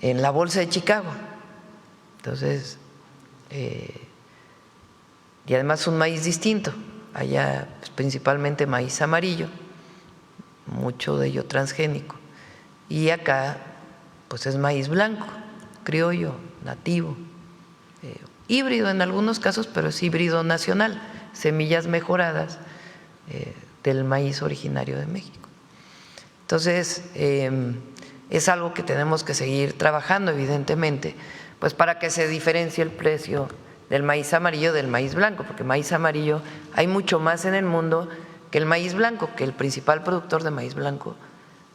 en la bolsa de Chicago. Entonces, y además un maíz distinto, allá pues, principalmente maíz amarillo, mucho de ello transgénico, y acá pues es maíz blanco, criollo, nativo, híbrido en algunos casos, pero es híbrido nacional, semillas mejoradas del maíz originario de México. Entonces, es algo que tenemos que seguir trabajando, evidentemente, pues para que se diferencie el precio del maíz amarillo del maíz blanco, porque maíz amarillo hay mucho más en el mundo que el maíz blanco, que el principal productor de maíz blanco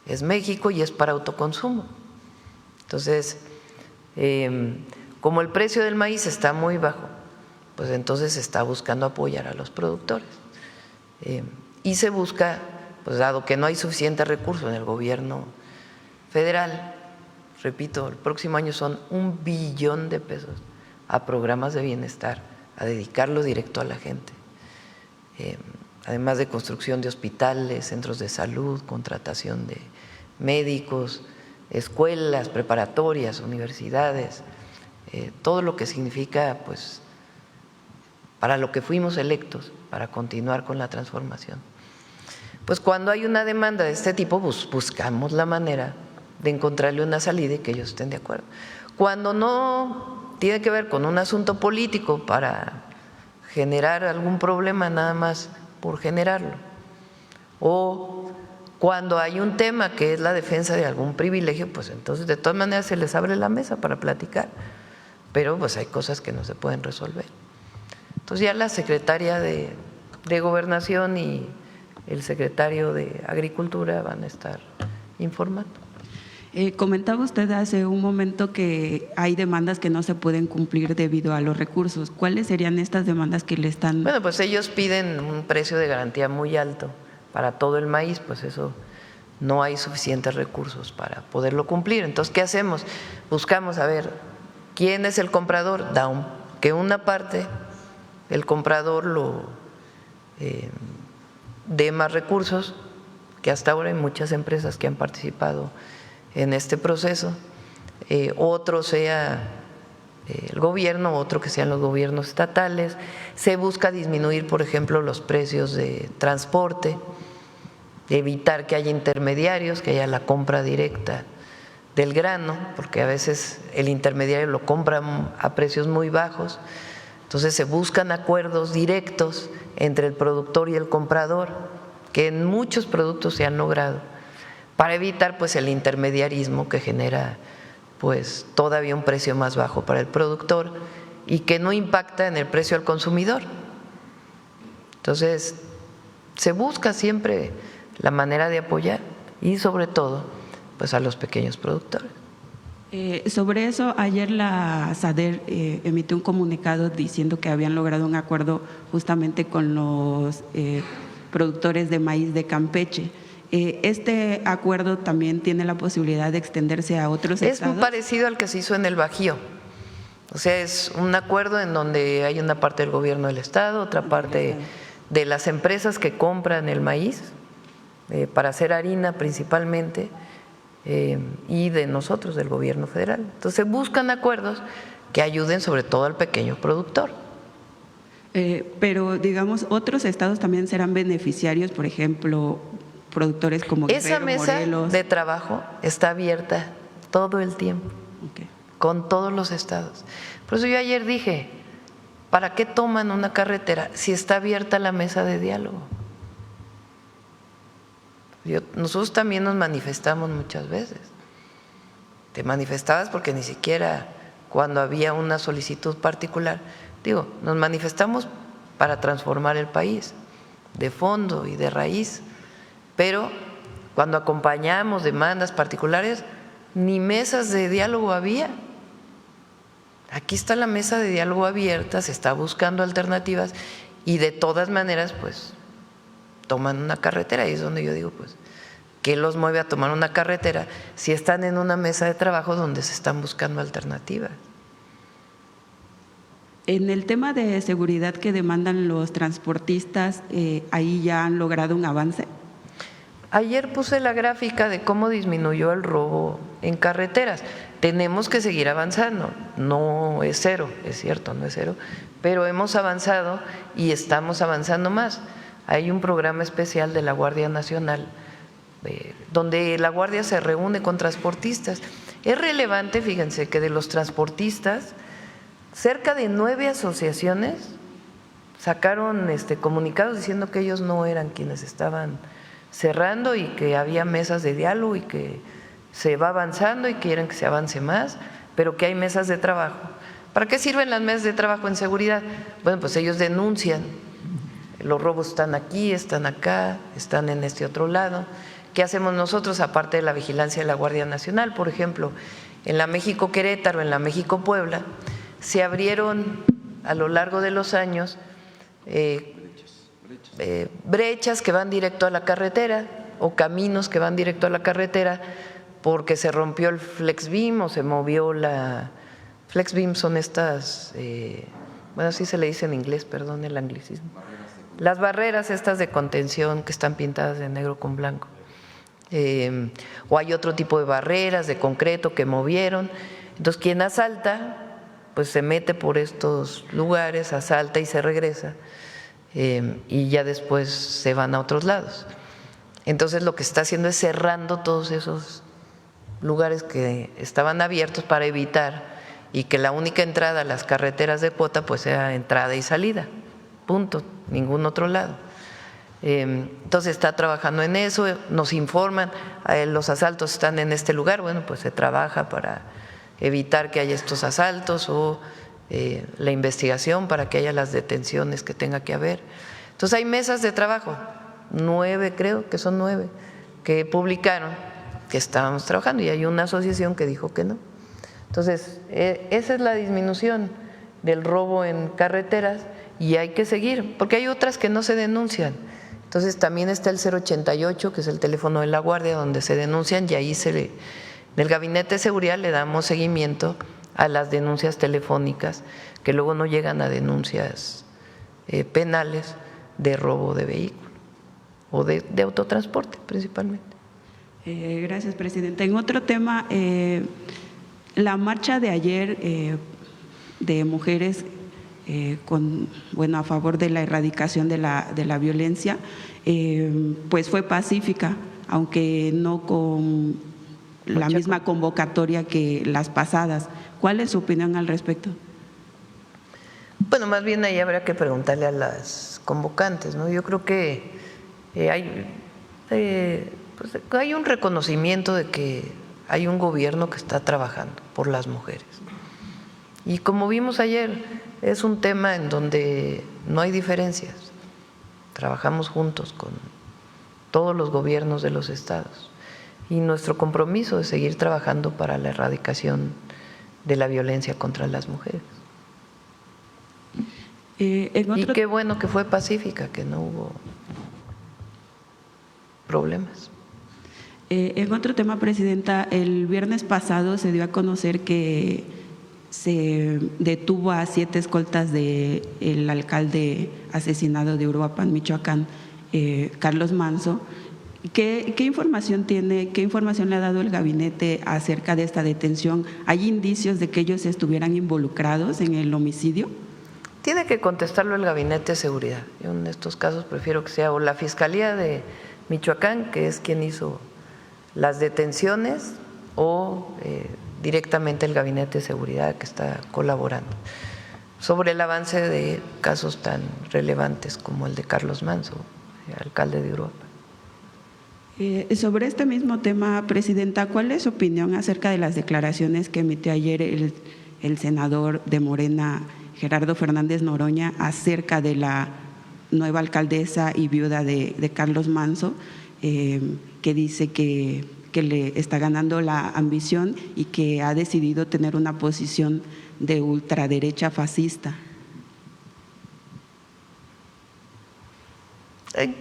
es México y es para autoconsumo. Entonces, como el precio del maíz está muy bajo, pues entonces se está buscando apoyar a los productores. Y se busca, pues dado que no hay suficiente recurso en el gobierno federal, repito, el próximo año son $1 billón a programas de bienestar, a dedicarlo directo a la gente. Además de construcción de hospitales, centros de salud, contratación de médicos, escuelas preparatorias, universidades, todo lo que significa, pues, para lo que fuimos electos, para continuar con la transformación. Pues cuando hay una demanda de este tipo, buscamos la manera de encontrarle una salida y que ellos estén de acuerdo. Cuando no tiene que ver con un asunto político para generar algún problema nada más por generarlo, o Cuando hay un tema que es la defensa de algún privilegio, pues entonces de todas maneras se les abre la mesa para platicar, pero pues hay cosas que no se pueden resolver. Entonces ya la secretaria de Gobernación y el secretario de Agricultura van a estar informando. Comentaba usted hace un momento que hay demandas que no se pueden cumplir debido a los recursos. ¿Cuáles serían estas demandas que le están...? Bueno, pues ellos piden un precio de garantía muy alto para todo el maíz, pues eso no hay suficientes recursos para poderlo cumplir. Entonces, ¿qué hacemos? Buscamos a ver quién es el comprador, que una parte el comprador lo dé más recursos, que hasta ahora hay muchas empresas que han participado en este proceso, otro sea el gobierno, otro que sean los gobiernos estatales. Se busca disminuir, por ejemplo, los precios de transporte, evitar que haya intermediarios, que haya la compra directa del grano, porque a veces el intermediario lo compra a precios muy bajos. Entonces se buscan acuerdos directos entre el productor y el comprador, que en muchos productos se han logrado, para evitar pues el intermediarismo que genera pues todavía un precio más bajo para el productor y que no impacta en el precio al consumidor. Entonces se busca siempre la manera de apoyar y sobre todo pues a los pequeños productores. Sobre eso, ayer la SADER emitió un comunicado diciendo que habían logrado un acuerdo justamente con los productores de maíz de Campeche. ¿Este acuerdo también tiene la posibilidad de extenderse a otros estados? Es parecido al que se hizo en el Bajío. O sea, es un acuerdo en donde hay una parte del gobierno del estado, otra parte de las empresas que compran el maíz para hacer harina principalmente, y de nosotros, del gobierno federal. Entonces buscan acuerdos que ayuden sobre todo al pequeño productor. Pero digamos, otros estados también serán beneficiarios, por ejemplo, productores como Guerrero, esa mesa Morelos. De trabajo está abierta todo el tiempo, con todos los estados. Por eso yo ayer dije, ¿para qué toman una carretera si está abierta la mesa de diálogo? Nosotros también nos manifestamos muchas veces. Te manifestabas porque ni siquiera cuando había una solicitud particular, nos manifestamos para transformar el país de fondo y de raíz, pero cuando acompañamos demandas particulares, ni mesas de diálogo había. Aquí está la mesa de diálogo abierta, se está buscando alternativas y de todas maneras, pues, toman una carretera y es donde yo digo, pues, ¿qué los mueve a tomar una carretera si están en una mesa de trabajo donde se están buscando alternativas? En el tema de seguridad que demandan los transportistas, ¿ahí ya han logrado un avance? Ayer puse la gráfica de cómo disminuyó el robo en carreteras. Tenemos que seguir avanzando, no es cero, es cierto, no es cero, pero hemos avanzado y estamos avanzando más. Hay un programa especial de la Guardia Nacional donde la Guardia se reúne con transportistas. Es relevante, fíjense, que de los transportistas, cerca de 9 asociaciones sacaron comunicados diciendo que ellos no eran quienes estaban cerrando y que había mesas de diálogo y que se va avanzando y quieren que se avance más, pero que hay mesas de trabajo. ¿Para qué sirven las mesas de trabajo en seguridad? Bueno, pues ellos denuncian, los robos están aquí, están acá, están en este otro lado. ¿Qué hacemos nosotros aparte de la vigilancia de la Guardia Nacional? Por ejemplo, en la México-Querétaro, en la México-Puebla, se abrieron a lo largo de los años brechas que van directo a la carretera o caminos que van directo a la carretera porque se rompió el FlexBeam o se movió la… FlexBeam son estas, bueno, así se le dice en inglés, perdón el anglicismo. Las barreras estas de contención que están pintadas de negro con blanco. O hay otro tipo de barreras de concreto que movieron. Entonces, quien asalta, pues se mete por estos lugares, asalta y se regresa. Y ya después se van a otros lados. Entonces lo que está haciendo es cerrando todos esos lugares que estaban abiertos para evitar y que la única entrada a las carreteras de cuota pues sea entrada y salida, punto, ningún otro lado. Entonces está trabajando en eso, nos informan, los asaltos están en este lugar, bueno, pues se trabaja para evitar que haya estos asaltos o la investigación para que haya las detenciones que tenga que haber. Entonces hay mesas de trabajo, 9 creo que son 9, que publicaron que estábamos trabajando y hay una asociación que dijo que no. Entonces esa es la disminución del robo en carreteras y hay que seguir, porque hay otras que no se denuncian. Entonces también está el 088, que es el teléfono de la Guardia, donde se denuncian y ahí en el Gabinete de Seguridad le damos seguimiento a las denuncias telefónicas que luego no llegan a denuncias penales de robo de vehículo o de autotransporte principalmente. Gracias, Presidenta. En otro tema, la marcha de ayer de mujeres a favor de la erradicación de la violencia, pues fue pacífica, aunque no con la misma convocatoria que las pasadas. ¿Cuál es su opinión al respecto? Bueno, más bien ahí habría que preguntarle a las convocantes, ¿no? Yo creo que hay un reconocimiento de que hay un gobierno que está trabajando por las mujeres. Y como vimos ayer, es un tema en donde no hay diferencias. Trabajamos juntos con todos los gobiernos de los estados y nuestro compromiso es seguir trabajando para la erradicación de la violencia contra las mujeres. Y qué bueno que fue pacífica, que no hubo problemas. En otro tema, Presidenta, el viernes pasado se dio a conocer que se detuvo a 7 escoltas del alcalde asesinado de Uruapan, Michoacán, Carlos Manso. ¿Qué información tiene, qué información le ha dado el gabinete acerca de esta detención? ¿Hay indicios de que ellos estuvieran involucrados en el homicidio? Tiene que contestarlo el Gabinete de Seguridad. Yo en estos casos prefiero que sea o la Fiscalía de Michoacán, que es quien hizo las detenciones, o directamente el Gabinete de Seguridad que está colaborando sobre el avance de casos tan relevantes como el de Carlos Manso, alcalde de Uruapan. Sobre este mismo tema, Presidenta, ¿cuál es su opinión acerca de las declaraciones que emitió ayer el senador de Morena, Gerardo Fernández Noroña, acerca de la nueva alcaldesa y viuda de Carlos Manso, que dice que le está ganando la ambición y que ha decidido tener una posición de ultraderecha fascista?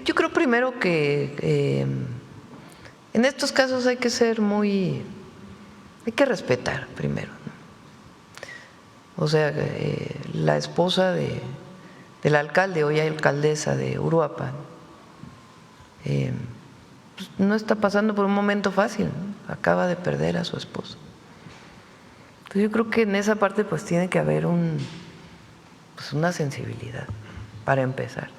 Yo creo primero que en estos casos hay que respetar primero, ¿no? O sea, la esposa del alcalde, hoy alcaldesa de Uruapan, pues no está pasando por un momento fácil, ¿no? Acaba de perder a su esposo. Entonces yo creo que en esa parte pues tiene que haber una sensibilidad para empezar.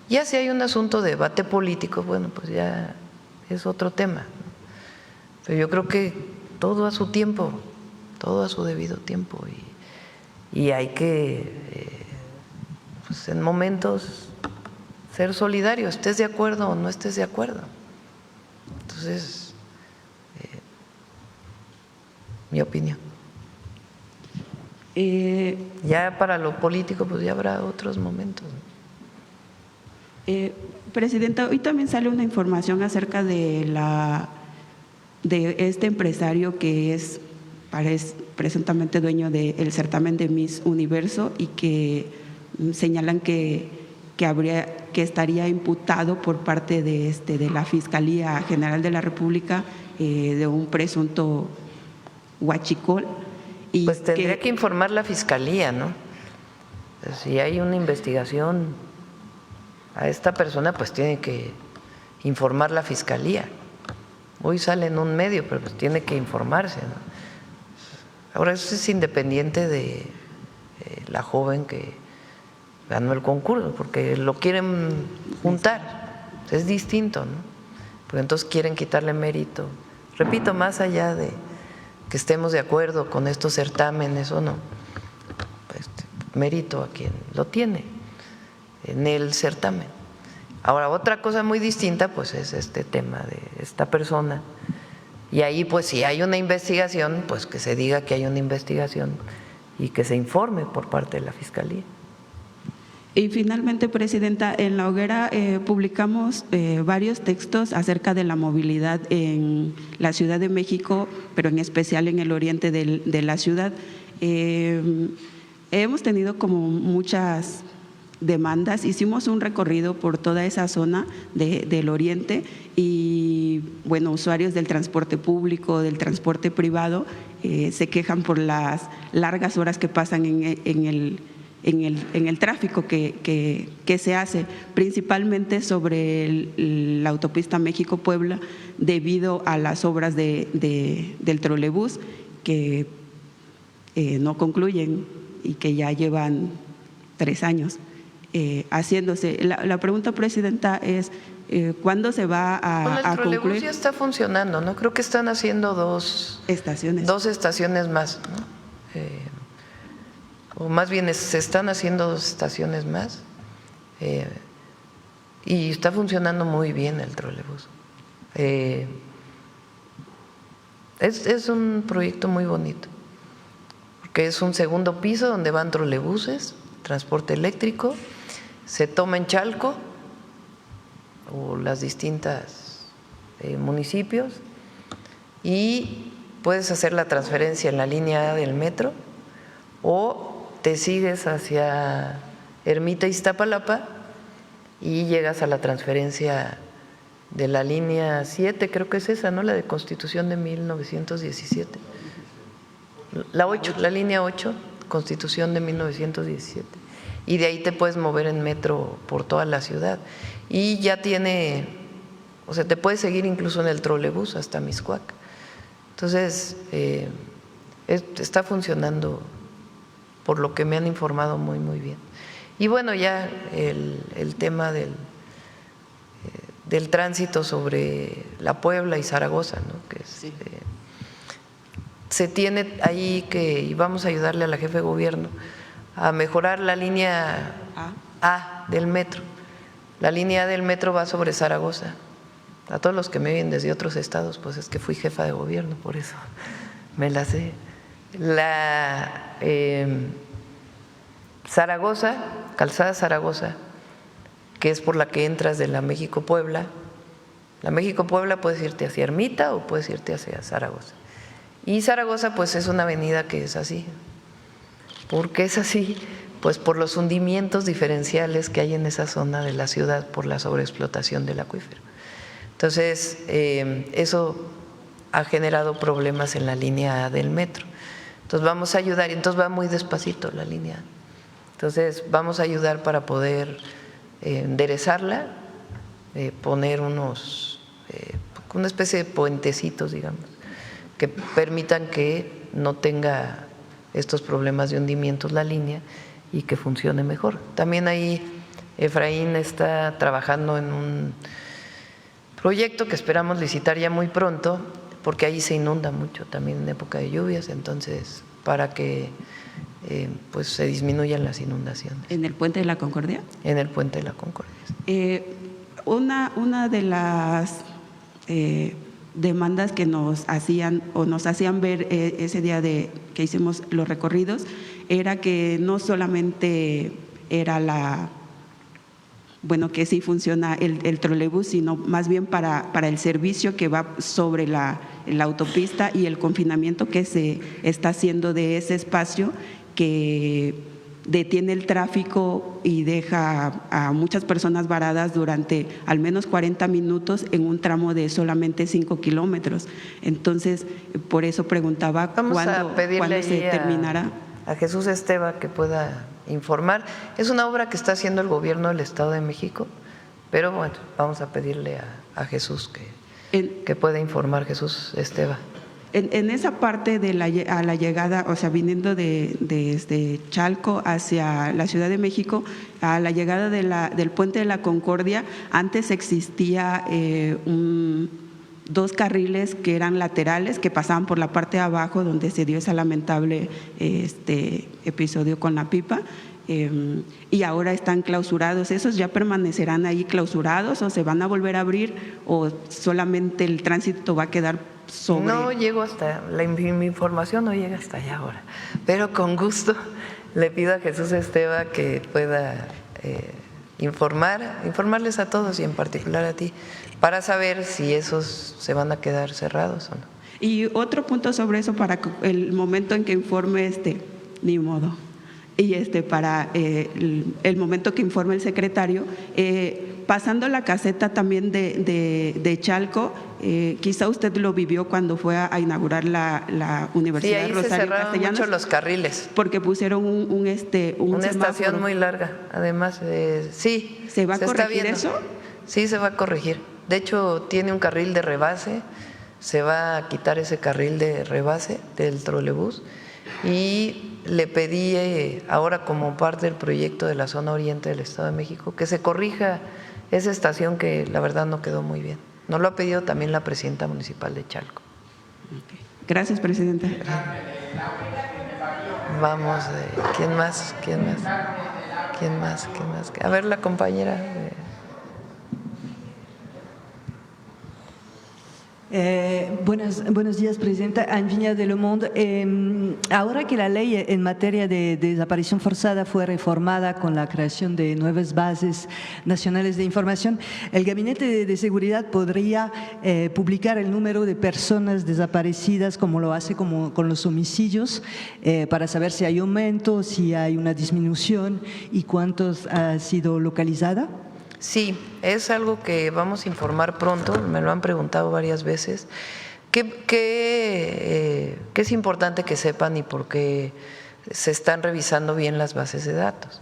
Ya si hay un asunto de debate político, bueno, pues ya es otro tema, ¿no? Pero yo creo que todo a su tiempo, todo a su debido tiempo, y hay que pues en momentos ser solidario, estés de acuerdo o no estés de acuerdo. Entonces, mi opinión. Ya para lo político pues ya habrá otros momentos, ¿no? Presidenta, hoy también sale una información acerca de este empresario que es presuntamente dueño del certamen de Miss Universo y que señalan que estaría imputado por parte de la Fiscalía General de la República de un presunto huachicol. Y pues tendría que informar la Fiscalía, ¿no? Si hay una investigación a esta persona, pues tiene que informar la Fiscalía. Hoy sale en un medio, pero pues tiene que informarse, ¿no? Ahora eso es independiente de la joven que ganó el concurso, porque lo quieren juntar, es distinto, ¿no? Porque entonces quieren quitarle mérito. Repito, más allá de que estemos de acuerdo con estos certámenes o no, pues, mérito a quien lo tiene en el certamen. Ahora, otra cosa muy distinta pues es este tema de esta persona. Y ahí pues si hay una investigación, pues que se diga que hay una investigación y que se informe por parte de la Fiscalía. Y finalmente, Presidenta, en La Hoguera publicamos varios textos acerca de la movilidad en la Ciudad de México, pero en especial en el oriente de la ciudad. Hemos tenido como muchas demandas, hicimos un recorrido por toda esa zona del oriente y, bueno, usuarios del transporte público, del transporte privado, se quejan por las largas horas que pasan en el tráfico que se hace, principalmente sobre la autopista México-Puebla, debido a las obras del trolebús que no concluyen y que ya llevan 3 años haciéndose. La pregunta, Presidenta, es ¿cuándo se va a Bueno, el trolebús concluir? ya está funcionando, ¿no? Creo que están haciendo 2 estaciones más, ¿no? O más bien se están haciendo 2 estaciones más y está funcionando muy bien el trolebús. Es un proyecto muy bonito, porque es un segundo piso donde van trolebuses, transporte eléctrico, se toma en Chalco o las distintas municipios y puedes hacer la transferencia en la línea A del metro o te sigues hacia Ermita Iztapalapa y llegas a la transferencia de la línea 7, creo que es esa, ¿no? La de Constitución de 1917. La 8, la línea 8, Constitución de 1917. Y de ahí te puedes mover en metro por toda la ciudad. Y ya tiene, o sea, te puedes seguir incluso en el trolebús hasta Mixcoac. Entonces, está funcionando, por lo que me han informado, muy, muy bien. Y bueno, ya el tema del tránsito sobre la Puebla y Zaragoza, ¿no? Que sí. Se tiene ahí y vamos a ayudarle a la jefe de gobierno a mejorar la línea A del metro. La línea A del metro va sobre Zaragoza. A todos los que me oyen desde otros estados, pues es que fui jefa de gobierno, por eso me la sé. La Zaragoza, calzada Zaragoza, que es por la que entras de la México-Puebla. La México-Puebla puedes irte hacia Ermita o puedes irte hacia Zaragoza. Y Zaragoza pues es una avenida que es así. ¿Por qué es así? Pues por los hundimientos diferenciales que hay en esa zona de la ciudad por la sobreexplotación del acuífero. Entonces, eso ha generado problemas en la línea A del metro. Entonces vamos a ayudar, y entonces va muy despacito la línea A. Entonces vamos a ayudar para poder enderezarla, poner una especie de puentecitos, digamos, que permitan que no tenga estos problemas de hundimientos la línea y que funcione mejor. También ahí Efraín está trabajando en un proyecto que esperamos licitar ya muy pronto, porque ahí se inunda mucho también en época de lluvias, entonces para que pues se disminuyan las inundaciones. ¿En el Puente de la Concordia? En el Puente de la Concordia. Una de las demandas que nos hacían ver ese día que hicimos los recorridos era que no solamente era que sí funciona el trolebús, sino más bien para el servicio que va sobre la autopista y el confinamiento que se está haciendo de ese espacio que detiene el tráfico y deja a muchas personas varadas durante al menos 40 minutos en un tramo de solamente 5 kilómetros. Entonces, por eso preguntaba cuándo se terminará. A Jesús Esteva que pueda informar. Es una obra que está haciendo el gobierno del Estado de México, pero bueno, vamos a pedirle a Jesús que pueda informar, Jesús Esteva. En esa parte a la llegada, o sea, viniendo desde Chalco hacia la Ciudad de México, a la llegada del Puente de la Concordia, antes existía 2 carriles que eran laterales, que pasaban por la parte de abajo donde se dio ese lamentable episodio con la pipa. y ahora están clausurados. ¿Esos ya permanecerán ahí clausurados o se van a volver a abrir o solamente el tránsito va a quedar sobre? No llego hasta, mi información no llega hasta allá ahora, pero con gusto le pido a Jesús Esteva que pueda informarles a todos y en particular a ti, para saber si esos se van a quedar cerrados o no. Y otro punto sobre eso, para el momento en que informe ni modo. Y para el momento que informe el secretario, pasando la caseta también de Chalco, quizá usted lo vivió cuando fue a inaugurar la Universidad sí, ahí Rosario se cerraron Castellanos, mucho los carriles. porque pusieron una estación semáforo muy larga, además, sí. ¿Se va a corregir eso? Sí, se va a corregir. De hecho, tiene un carril de rebase, se va a quitar ese carril de rebase del trolebús y le pedí ahora como parte del proyecto de la zona oriente del Estado de México que se corrija esa estación que la verdad no quedó muy bien. Nos lo ha pedido también la presidenta municipal de Chalco. Gracias, presidenta. Vamos, ¿quién más? A ver, la compañera. Buenos días, Presidenta. Anne Viña de Le Monde. Ahora que la ley en materia de desaparición forzada fue reformada con la creación de nuevas bases nacionales de información, el Gabinete de Seguridad podría publicar el número de personas desaparecidas como lo hace con los homicidios, para saber si hay aumento, si hay una disminución y cuántos ha sido localizada. Sí, es algo que vamos a informar pronto, me lo han preguntado varias veces, que es importante que sepan y porque se están revisando bien las bases de datos.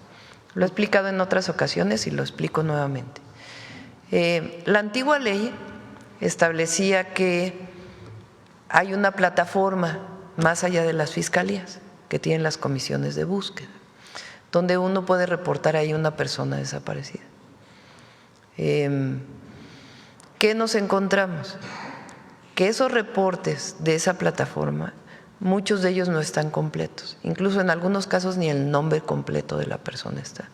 Lo he explicado en otras ocasiones y lo explico nuevamente. La antigua ley establecía que hay una plataforma más allá de las fiscalías que tienen las comisiones de búsqueda, donde uno puede reportar ahí una persona desaparecida. ¿Qué nos encontramos? Que esos reportes de esa plataforma, muchos de ellos no están completos, incluso en algunos casos ni el nombre completo de la persona está.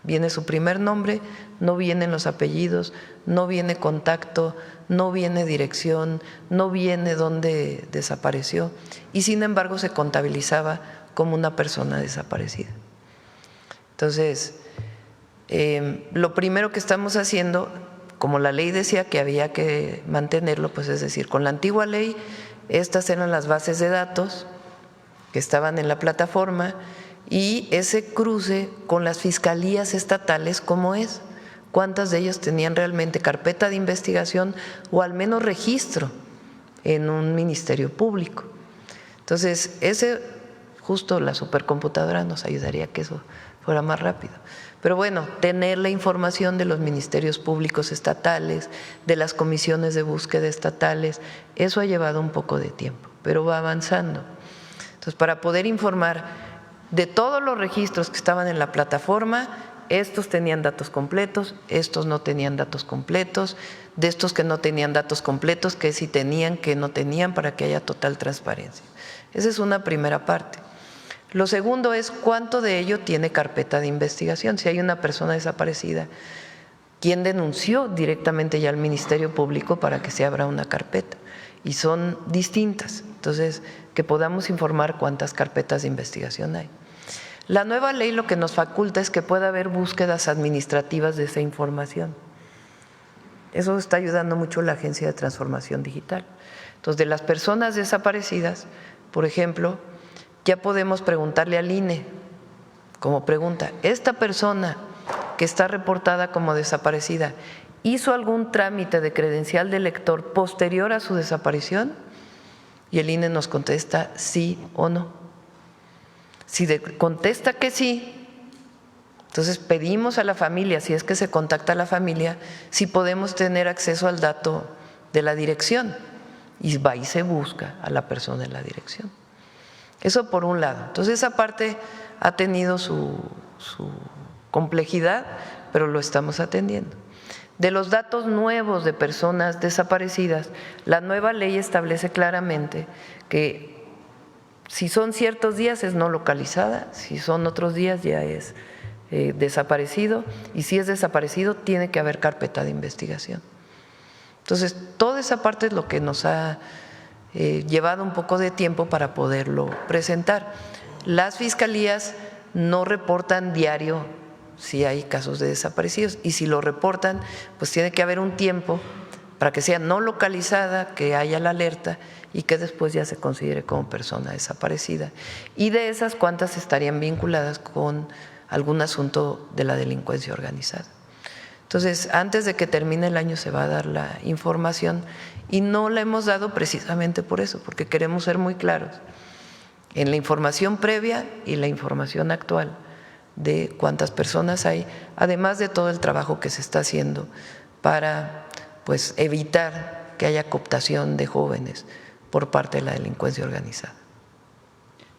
Viene su primer nombre, no vienen los apellidos, no viene contacto, no viene dirección, no viene dónde desapareció y sin embargo se contabilizaba como una persona desaparecida. Entonces, lo primero que estamos haciendo, como la ley decía que había que mantenerlo, pues es decir, con la antigua ley, estas eran las bases de datos que estaban en la plataforma y ese cruce con las fiscalías estatales, ¿cómo es? ¿Cuántas de ellas tenían realmente carpeta de investigación o al menos registro en un ministerio público? Entonces, justo la supercomputadora nos ayudaría a que eso fuera más rápido. Pero bueno, tener la información de los ministerios públicos estatales, de las comisiones de búsqueda estatales, eso ha llevado un poco de tiempo, pero va avanzando. Entonces, para poder informar de todos los registros que estaban en la plataforma, estos tenían datos completos, estos no tenían datos completos, de estos que no tenían datos completos, que sí tenían, que no tenían, para que haya total transparencia. Esa es una primera parte. Lo segundo es cuánto de ello tiene carpeta de investigación. Si hay una persona desaparecida, ¿quién denunció directamente ya al Ministerio Público para que se abra una carpeta? Y son distintas. Entonces, que podamos informar cuántas carpetas de investigación hay. La nueva ley lo que nos faculta es que pueda haber búsquedas administrativas de esa información. Eso está ayudando mucho la Agencia de Transformación Digital. Entonces, de las personas desaparecidas, por ejemplo, ya podemos preguntarle al INE, como pregunta, ¿esta persona que está reportada como desaparecida hizo algún trámite de credencial de lector posterior a su desaparición? Y el INE nos contesta sí o no. Si contesta que sí, entonces pedimos a la familia, si es que se contacta a la familia, si podemos tener acceso al dato de la dirección y va y se busca a la persona en la dirección. Eso por un lado. Entonces esa parte ha tenido su complejidad, pero lo estamos atendiendo. De los datos nuevos de personas desaparecidas, la nueva ley establece claramente que Si son ciertos días es no localizada, si son otros días ya es desaparecido, y si es desaparecido tiene que haber carpeta de investigación. Entonces, toda esa parte es lo que nos ha llevado un poco de tiempo para poderlo presentar. Las fiscalías no reportan diario si hay casos de desaparecidos, y si lo reportan, pues tiene que haber un tiempo para que sea no localizada, que haya la alerta y que después ya se considere como persona desaparecida. Y de esas, ¿cuántas estarían vinculadas con algún asunto de la delincuencia organizada? Entonces, antes de que termine el año se va a dar la información, y no la hemos dado precisamente por eso, porque queremos ser muy claros en la información previa y la información actual de cuántas personas hay, además de todo el trabajo que se está haciendo para pues evitar que haya cooptación de jóvenes por parte de la delincuencia organizada.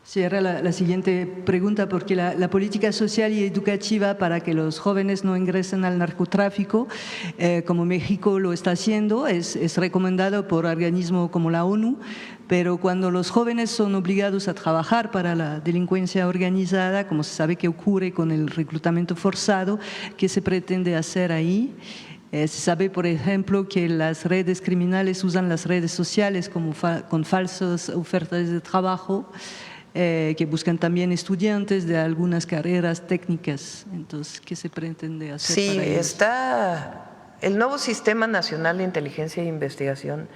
Sí, era la siguiente pregunta, porque la política social y educativa para que los jóvenes no ingresen al narcotráfico, como México lo está haciendo, es recomendado por organismos como la ONU, pero cuando los jóvenes son obligados a trabajar para la delincuencia organizada, como se sabe que ocurre con el reclutamiento forzado, ¿qué se pretende hacer ahí? Se sabe, por ejemplo, que las redes criminales usan las redes sociales como con falsas ofertas de trabajo, que buscan también estudiantes de algunas carreras técnicas. Entonces, ¿qué se pretende hacer? Sí, para ellos? está el nuevo Sistema Nacional de Inteligencia e Investigación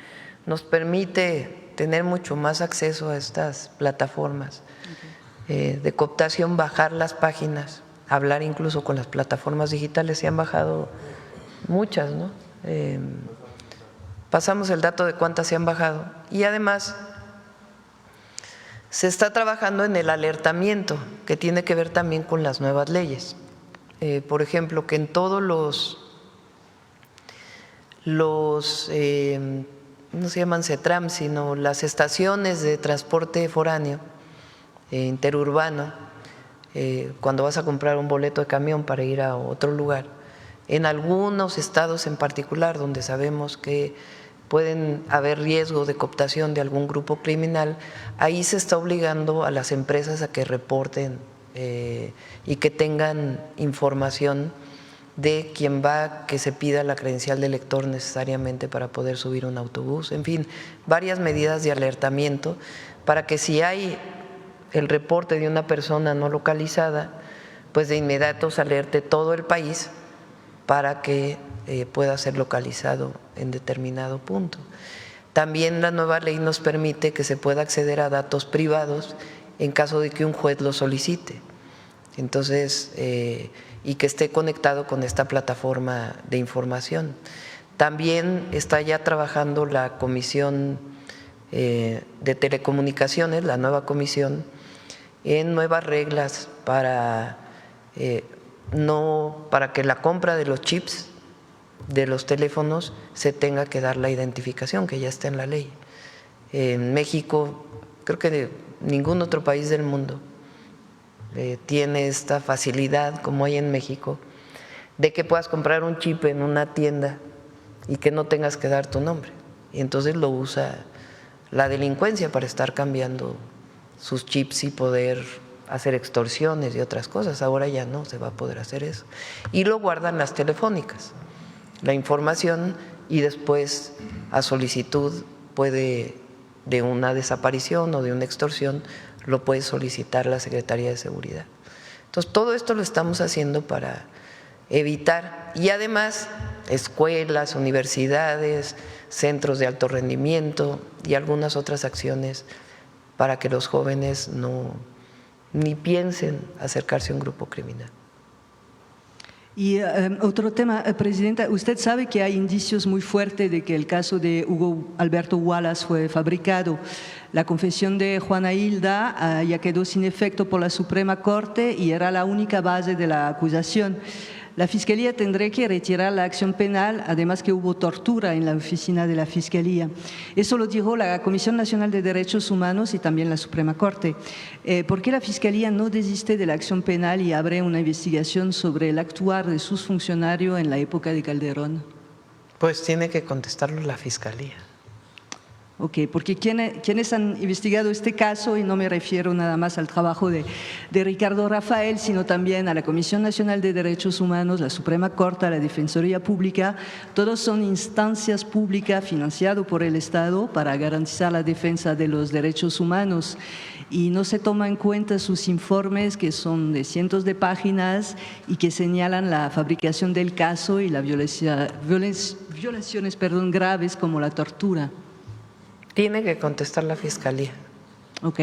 nos permite tener mucho más acceso a estas plataformas de cooptación, bajar las páginas, hablar incluso con las plataformas digitales. Se han bajado muchas, ¿no? Pasamos el dato de cuántas se han bajado, y además se está trabajando en el alertamiento, que tiene que ver también con las nuevas leyes. Por ejemplo, que en todos los no se llaman CETRAM, sino las estaciones de transporte foráneo, interurbano, cuando vas a comprar un boleto de camión para ir a otro lugar, en algunos estados en particular donde sabemos que pueden haber riesgo de cooptación de algún grupo criminal, ahí se está obligando a las empresas a que reporten y que tengan información de quién va, que se pida la credencial de lector necesariamente para poder subir un autobús, en fin, varias medidas de alertamiento para que si hay el reporte de una persona no localizada, pues de inmediato se alerte todo el país para que pueda ser localizado en determinado punto. También la nueva ley nos permite que se pueda acceder a datos privados en caso de que un juez lo solicite. Entonces, y que esté conectado con esta plataforma de información. También está ya trabajando la Comisión de Telecomunicaciones, la nueva comisión, en nuevas reglas para que la compra de los chips de los teléfonos se tenga que dar la identificación, que ya está en la ley. En México, creo que ningún otro país del mundo tiene esta facilidad como hay en México, de que puedas comprar un chip en una tienda y que no tengas que dar tu nombre. Y entonces lo usa la delincuencia para estar cambiando sus chips y poder hacer extorsiones y otras cosas. Ahora ya no se va a poder hacer eso. Y lo guardan las telefónicas, la información, y después a solicitud puede, de una desaparición o de una extorsión, lo puede solicitar la Secretaría de Seguridad. Entonces, todo esto lo estamos haciendo para evitar, y además escuelas, universidades, centros de alto rendimiento y algunas otras acciones para que los jóvenes ni piensen acercarse a un grupo criminal. Y otro tema, Presidenta, usted sabe que hay indicios muy fuertes de que el caso de Hugo Alberto Wallace fue fabricado. La confesión de Juana Hilda ya quedó sin efecto por la Suprema Corte y era la única base de la acusación. La Fiscalía tendrá que retirar la acción penal, además que hubo tortura en la oficina de la Fiscalía. Eso lo dijo la Comisión Nacional de Derechos Humanos y también la Suprema Corte. ¿Por qué la Fiscalía no desiste de la acción penal y abre una investigación sobre el actuar de sus funcionarios en la época de Calderón? Pues tiene que contestarlo la Fiscalía. Ok, porque quienes han investigado este caso, y no me refiero nada más al trabajo de Ricardo Rafael, sino también a la Comisión Nacional de Derechos Humanos, la Suprema Corte, la Defensoría Pública, todos son instancias públicas financiadas por el Estado para garantizar la defensa de los derechos humanos. Y no se toman en cuenta sus informes, que son de cientos de páginas y que señalan la fabricación del caso y las violaciones graves como la tortura. Tiene que contestar la Fiscalía. Ok.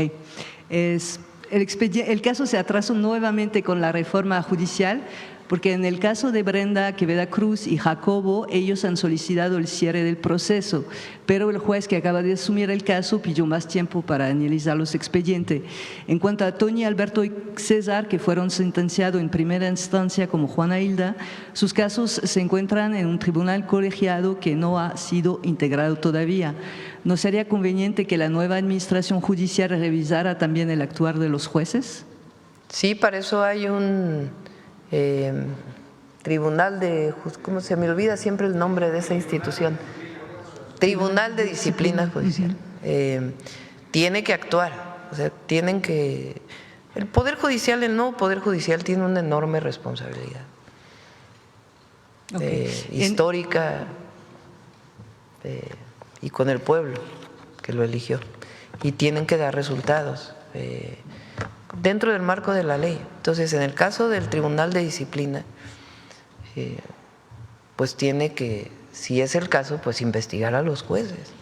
El caso se atrasó nuevamente con la reforma judicial, porque en el caso de Brenda Queveda Cruz y Jacobo, ellos han solicitado el cierre del proceso, pero el juez que acaba de asumir el caso pidió más tiempo para analizar los expedientes. En cuanto a Tony, Alberto y César, que fueron sentenciados en primera instancia como Juana Hilda, sus casos se encuentran en un tribunal colegiado que no ha sido integrado todavía. ¿No sería conveniente que la nueva administración judicial revisara también el actuar de los jueces? Sí, para eso hay un tribunal de, ¿cómo se me olvida siempre el nombre de esa institución? Tribunal de Disciplina Judicial. Tiene que actuar, o sea, tienen que… El Poder Judicial, el nuevo Poder Judicial tiene una enorme responsabilidad histórica y con el pueblo que lo eligió, y tienen que dar resultados dentro del marco de la ley. Entonces, en el caso del Tribunal de Disciplina, pues tiene que, si es el caso, pues investigar a los jueces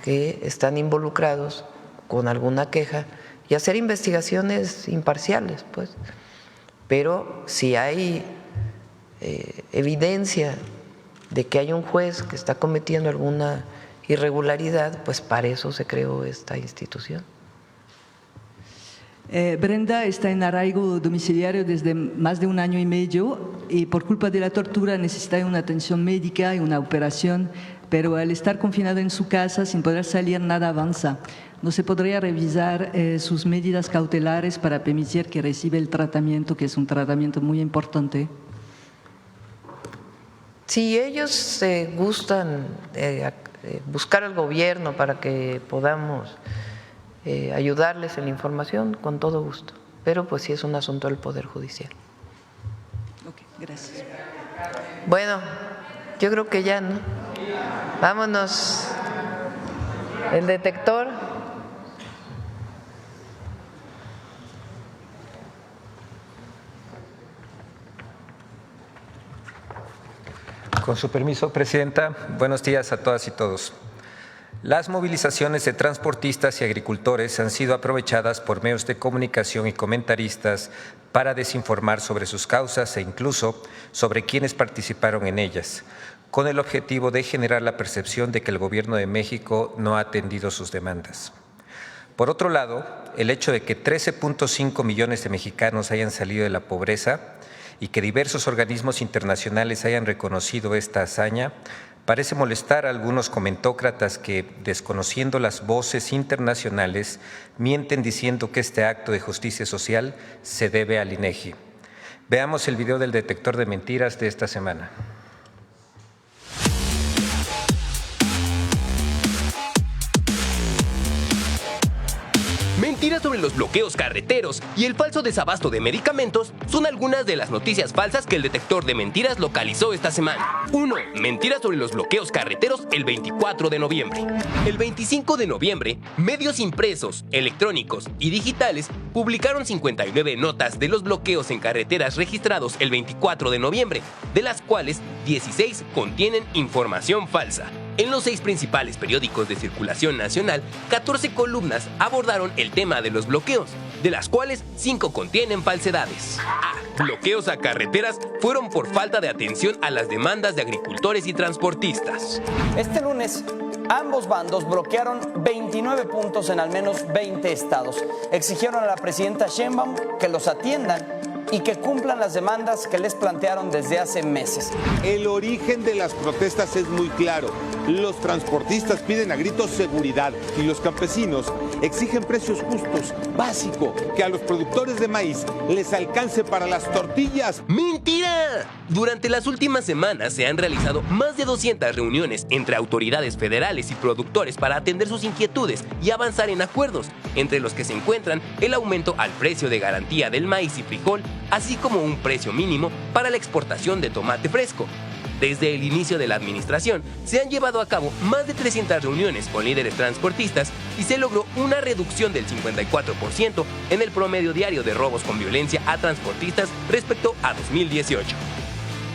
que están involucrados con alguna queja y hacer investigaciones imparciales, pues. Pero si hay evidencia de que hay un juez que está cometiendo alguna irregularidad, pues para eso se creó esta institución. Brenda está en arraigo domiciliario desde más de 1 año y medio y por culpa de la tortura necesita una atención médica y una operación, pero al estar confinada en su casa sin poder salir nada avanza. ¿No se podría revisar sus medidas cautelares para permitir que reciba el tratamiento, que es un tratamiento muy importante? Si ellos gustan buscar al gobierno para que podamos ayudarles en la información, con todo gusto. Pero pues sí es un asunto del Poder Judicial. Ok, gracias. Bueno, yo creo que ya, ¿no? Vámonos. El detector. Con su permiso, Presidenta, buenos días a todas y todos. Las movilizaciones de transportistas y agricultores han sido aprovechadas por medios de comunicación y comentaristas para desinformar sobre sus causas e incluso sobre quienes participaron en ellas, con el objetivo de generar la percepción de que el Gobierno de México no ha atendido sus demandas. Por otro lado, el hecho de que 13.5 millones de mexicanos hayan salido de la pobreza y que diversos organismos internacionales hayan reconocido esta hazaña parece molestar a algunos comentócratas que, desconociendo las voces internacionales, mienten diciendo que este acto de justicia social se debe al INEGI. Veamos el video del detector de mentiras de esta semana. Mentiras sobre los bloqueos carreteros y el falso desabasto de medicamentos son algunas de las noticias falsas que el detector de mentiras localizó esta semana. 1. Mentiras sobre los bloqueos carreteros el 24 de noviembre. El 25 de noviembre, medios impresos, electrónicos y digitales publicaron 59 notas de los bloqueos en carreteras registrados el 24 de noviembre, de las cuales 16 contienen información falsa. En los 6 principales periódicos de circulación nacional, 14 columnas abordaron el tema de los bloqueos, de las cuales 5 contienen falsedades. A. Bloqueos a carreteras fueron por falta de atención a las demandas de agricultores y transportistas. Este lunes, ambos bandos bloquearon 29 puntos en al menos 20 estados. Exigieron a la presidenta Sheinbaum que los atiendan y que cumplan las demandas que les plantearon desde hace meses. El origen de las protestas es muy claro. Los transportistas piden a gritos seguridad y los campesinos exigen precios justos, básico, que a los productores de maíz les alcance para las tortillas. ¡Mentira! Durante las últimas semanas se han realizado más de 200 reuniones entre autoridades federales y productores para atender sus inquietudes y avanzar en acuerdos, entre los que se encuentran el aumento al precio de garantía del maíz y frijol, así como un precio mínimo para la exportación de tomate fresco. Desde el inicio de la administración, se han llevado a cabo más de 300 reuniones con líderes transportistas y se logró una reducción del 54% en el promedio diario de robos con violencia a transportistas respecto a 2018.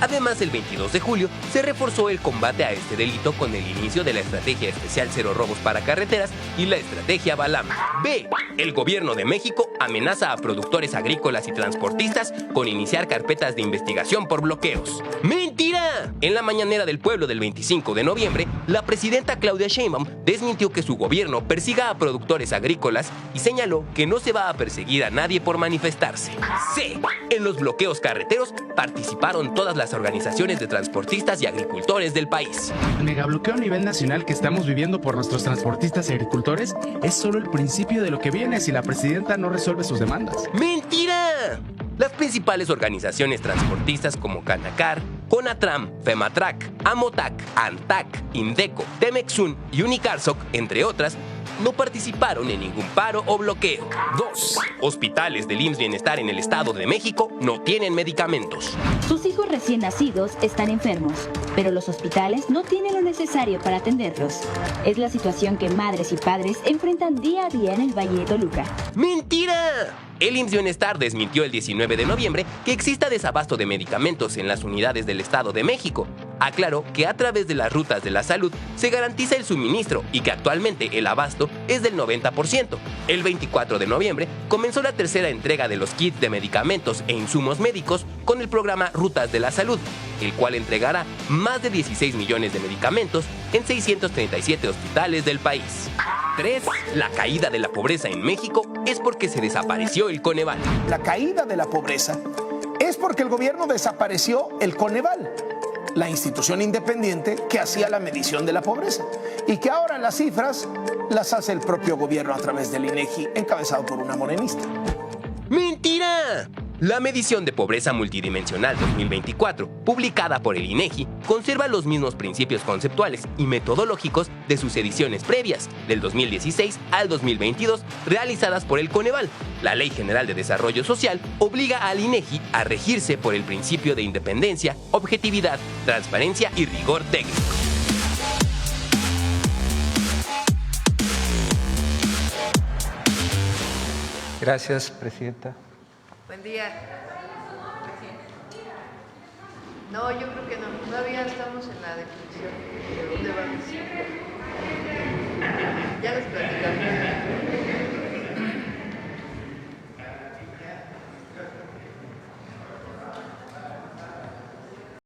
Además, el 22 de julio se reforzó el combate a este delito con el inicio de la Estrategia Especial Cero Robos para Carreteras y la Estrategia Balam. B. El gobierno de México amenaza a productores agrícolas y transportistas con iniciar carpetas de investigación por bloqueos. ¡Mentira! En la mañanera del pueblo del 25 de noviembre, la presidenta Claudia Sheinbaum desmintió que su gobierno persiga a productores agrícolas y señaló que no se va a perseguir a nadie por manifestarse. C. En los bloqueos carreteros participaron todas las organizaciones de transportistas y agricultores del país. El megabloqueo a nivel nacional que estamos viviendo por nuestros transportistas y agricultores es solo el principio de lo que viene si la presidenta no resuelve sus demandas. ¡Mentira! Las principales organizaciones transportistas como Canacar, Conatram, Fematrac, Amotac, Antac, Indeco, Temexun y Unicarsoc, entre otras, no participaron en ningún paro o bloqueo. 2. Hospitales del IMSS Bienestar en el Estado de México no tienen medicamentos. Sus hijos recién nacidos están enfermos, pero los hospitales no tienen lo necesario para atenderlos. Es la situación que madres y padres enfrentan día a día en el Valle de Toluca. ¡Mentira! El IMSS Bienestar desmintió el 19 de noviembre que exista desabasto de medicamentos en las unidades del Estado de México. Aclaró que a través de las rutas de la salud se garantiza el suministro y que actualmente el abasto es del 90%. El 24 de noviembre comenzó la tercera entrega de los kits de medicamentos e insumos médicos con el programa Rutas de la Salud, el cual entregará más de 16 millones de medicamentos en 637 hospitales del país. 3. La caída de la pobreza en México es porque se desapareció el Coneval. La caída de la pobreza es porque el gobierno desapareció el Coneval, la institución independiente que hacía la medición de la pobreza y que ahora las cifras las hace el propio gobierno a través del INEGI, encabezado por una morenista. ¡Mentira! La medición de pobreza multidimensional 2024, publicada por el INEGI, conserva los mismos principios conceptuales y metodológicos de sus ediciones previas, del 2016 al 2022, realizadas por el Coneval. La Ley General de Desarrollo Social obliga al INEGI a regirse por el principio de independencia, objetividad, transparencia y rigor técnico. Gracias, presidenta. Buen día. No, yo creo que no. Todavía estamos en la definición de dónde vamos. Ya les platicamos.